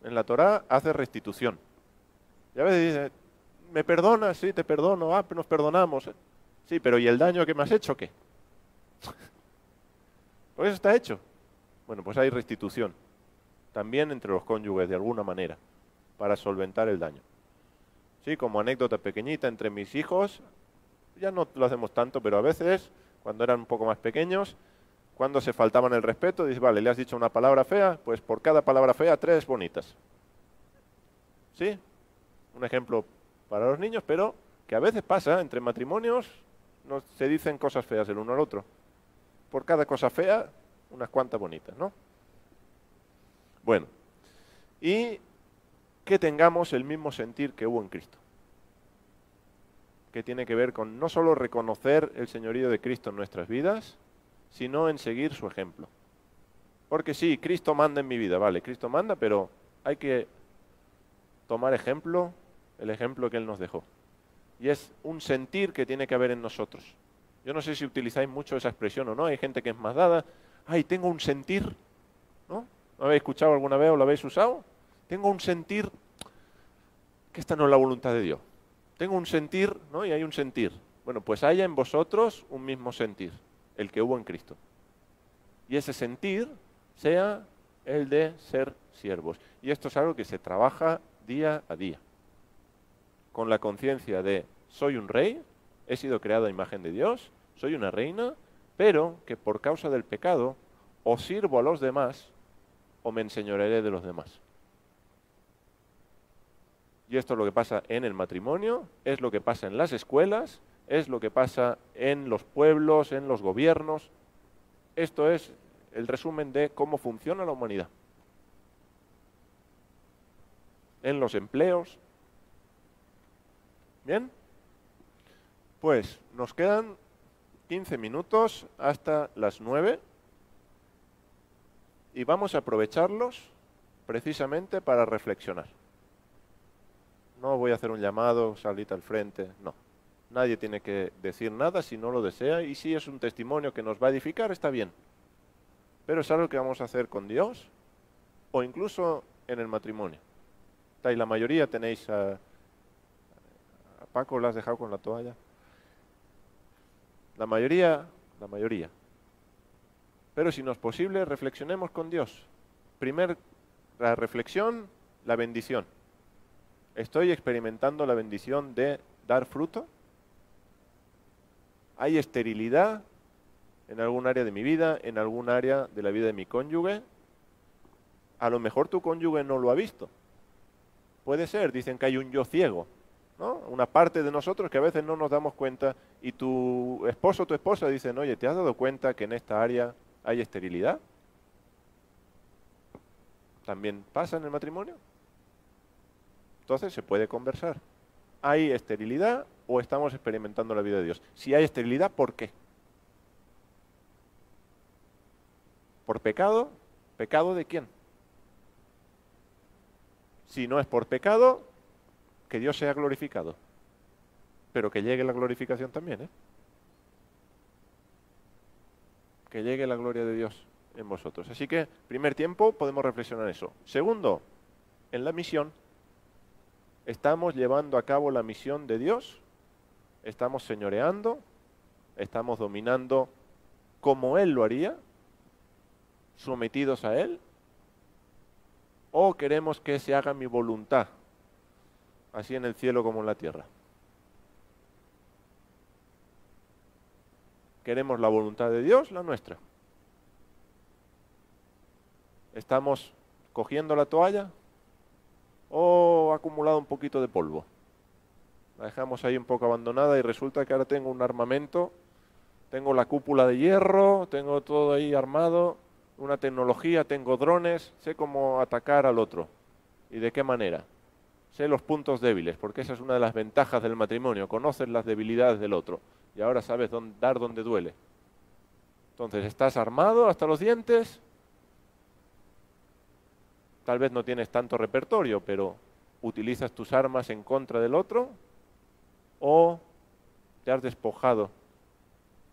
en la Torá haces restitución. Y a veces dices, ¿me perdonas? Sí, te perdono. Ah, nos perdonamos. Sí, pero ¿y el daño que me has hecho qué? Pues eso está hecho. Bueno, pues hay restitución. También entre los cónyuges, de alguna manera, para solventar el daño. Sí, como anécdota pequeñita, entre mis hijos, ya no lo hacemos tanto, pero a veces, cuando eran un poco más pequeños, cuando se faltaban el respeto, dices, vale, le has dicho una palabra fea, pues por cada palabra fea, 3 bonitas. ¿Sí? Un ejemplo para los niños, pero que a veces pasa, entre matrimonios, se dicen cosas feas el uno al otro. Por cada cosa fea, unas cuantas bonitas, ¿no? Bueno, y que tengamos el mismo sentir que hubo en Cristo, que tiene que ver con no solo reconocer el señorío de Cristo en nuestras vidas, sino en seguir su ejemplo. Porque sí, Cristo manda en mi vida, vale, Cristo manda, pero hay que tomar ejemplo, el ejemplo que Él nos dejó. Y es un sentir que tiene que haber en nosotros. Yo no sé si utilizáis mucho esa expresión o no, hay gente que es más dada, ay, tengo un sentir, ¿no? ¿Lo habéis escuchado alguna vez o lo habéis usado? Tengo un sentir que esta no es la voluntad de Dios. Tengo un sentir, ¿no? Y hay un sentir. Bueno, pues haya en vosotros un mismo sentir, el que hubo en Cristo. Y ese sentir sea el de ser siervos. Y esto es algo que se trabaja día a día. Con la conciencia de, soy un rey, he sido creado a imagen de Dios, soy una reina, pero que por causa del pecado o sirvo a los demás o me enseñorearé de los demás. Y esto es lo que pasa en el matrimonio, es lo que pasa en las escuelas, es lo que pasa en los pueblos, en los gobiernos. Esto es el resumen de cómo funciona la humanidad. En los empleos. ¿Bien? Pues nos quedan 15 minutos hasta las 9 y vamos a aprovecharlos precisamente para reflexionar. No voy a hacer un llamado, salid al frente, no. Nadie tiene que decir nada si no lo desea, y si es un testimonio que nos va a edificar, está bien. Pero es algo que vamos a hacer con Dios o incluso en el matrimonio. Y la mayoría tenéis a Paco, ¿la has dejado con la toalla? La mayoría. Pero si no es posible, reflexionemos con Dios. Primero, la reflexión, la bendición. ¿Estoy experimentando la bendición de dar fruto? ¿Hay esterilidad en algún área de mi vida, en algún área de la vida de mi cónyuge? A lo mejor tu cónyuge no lo ha visto. Puede ser, dicen que hay un yo ciego, ¿no? Una parte de nosotros que a veces no nos damos cuenta, y tu esposo o tu esposa dicen, oye, ¿te has dado cuenta que en esta área hay esterilidad? ¿También pasa en el matrimonio? Entonces se puede conversar. ¿Hay esterilidad o estamos experimentando la vida de Dios? Si hay esterilidad, ¿por qué? ¿Por pecado? ¿Pecado de quién? Si no es por pecado, que Dios sea glorificado. Pero que llegue la glorificación también, ¿eh? Que llegue la gloria de Dios en vosotros. Así que, primer tiempo, podemos reflexionar eso. Segundo, en la misión, ¿estamos llevando a cabo la misión de Dios? ¿Estamos señoreando? ¿Estamos dominando como Él lo haría? ¿Sometidos a Él? ¿O queremos que se haga mi voluntad, así en el cielo como en la tierra? queremos la voluntad de Dios, la nuestra. ¿Estamos cogiendo la toalla o ha acumulado un poquito de polvo? La dejamos ahí un poco abandonada y resulta que ahora tengo un armamento, tengo la cúpula de hierro, tengo todo ahí armado, una tecnología, tengo drones, sé cómo atacar al otro. ¿Y de qué manera? Sé los puntos débiles, porque esa es una de las ventajas del matrimonio, conoces las debilidades del otro y ahora sabes dar donde duele. Entonces, ¿estás armado hasta los dientes? Tal vez no tienes tanto repertorio, pero ¿utilizas tus armas en contra del otro? ¿O te has despojado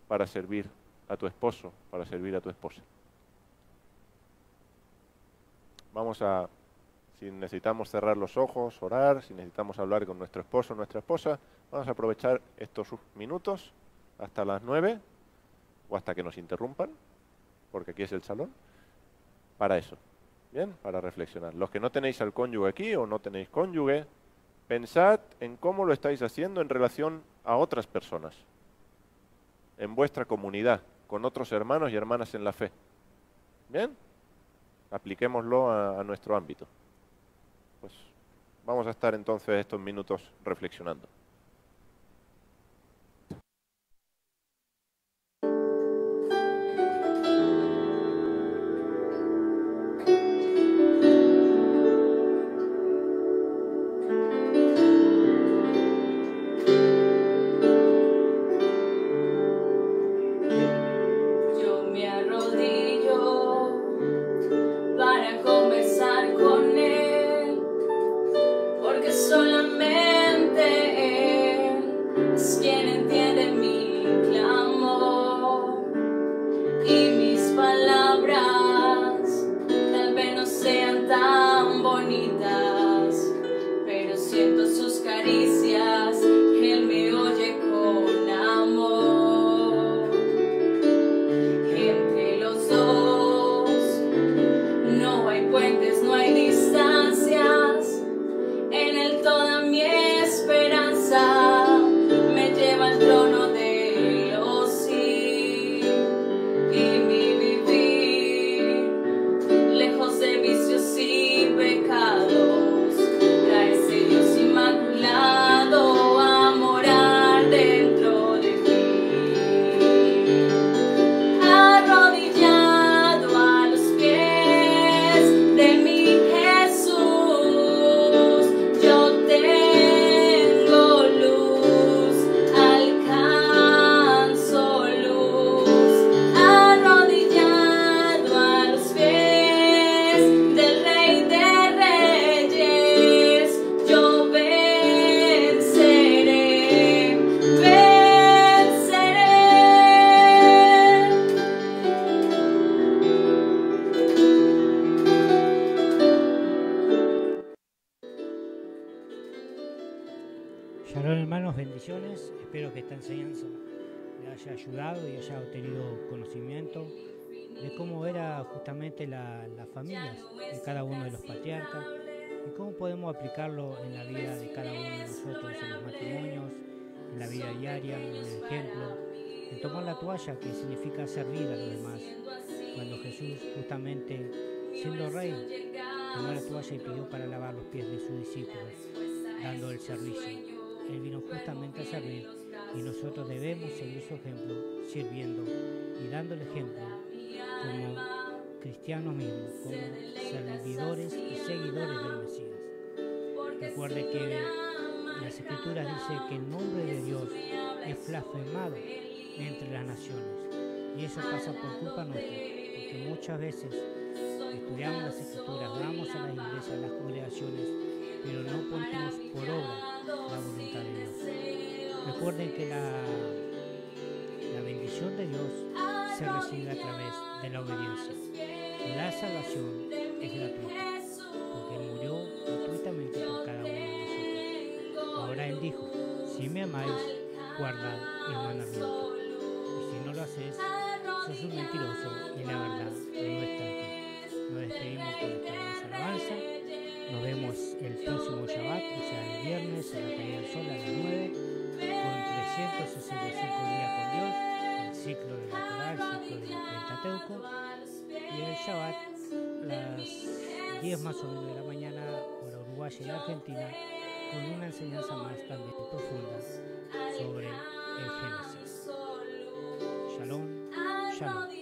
para servir a tu esposo, para servir a tu esposa? Vamos a, si necesitamos cerrar los ojos, orar, si necesitamos hablar con nuestro esposo o nuestra esposa, vamos a aprovechar estos minutos hasta las 9 o hasta que nos interrumpan, porque aquí es el salón, para eso. Bien, para reflexionar. Los que no tenéis al cónyuge aquí o no tenéis cónyuge, pensad en cómo lo estáis haciendo en relación a otras personas, en vuestra comunidad, con otros hermanos y hermanas en la fe. Bien, apliquémoslo a nuestro ámbito. Pues vamos a estar entonces estos minutos reflexionando. Shalom, hermanos, bendiciones. Espero que esta enseñanza le haya ayudado y haya obtenido conocimiento de cómo era justamente las familias de cada uno de los patriarcas y cómo podemos aplicarlo en la vida de cada uno de nosotros, en los matrimonios, en la vida diaria, en el ejemplo, en tomar la toalla, que significa servir a los demás. Cuando Jesús, justamente siendo rey, tomó la toalla y pidió para lavar los pies de sus discípulos, dando el servicio. Él vino justamente a servir y nosotros debemos seguir su ejemplo, sirviendo y dando el ejemplo como cristianos mismos, como servidores y seguidores del Mesías. Recuerde que las Escrituras dice que el nombre de Dios es blasfemado entre las naciones y eso pasa por culpa nuestra, porque muchas veces estudiamos las Escrituras, vamos a las iglesias, a las congregaciones, pero no ponemos por obra la voluntad de Dios. Recuerden que la bendición de Dios se recibe a través de la obediencia. La salvación es gratuita, porque Él murió gratuitamente por cada uno de nosotros. Ahora Él dijo, si me amáis, guardad el mandamiento. Y si no lo haces, sos un mentiroso y la verdad no está en ti. Nos despedimos con esta hermosa alabanza. Nos vemos el próximo Shabbat, o sea el viernes a la caída del sol a las 9, con 365 días con Dios, el ciclo de la Torá, el ciclo del Pentateuco, y el Shabbat las 10 más o menos de la mañana, hora uruguaya y argentina, con una enseñanza más también profunda sobre el Génesis. Shalom, shalom.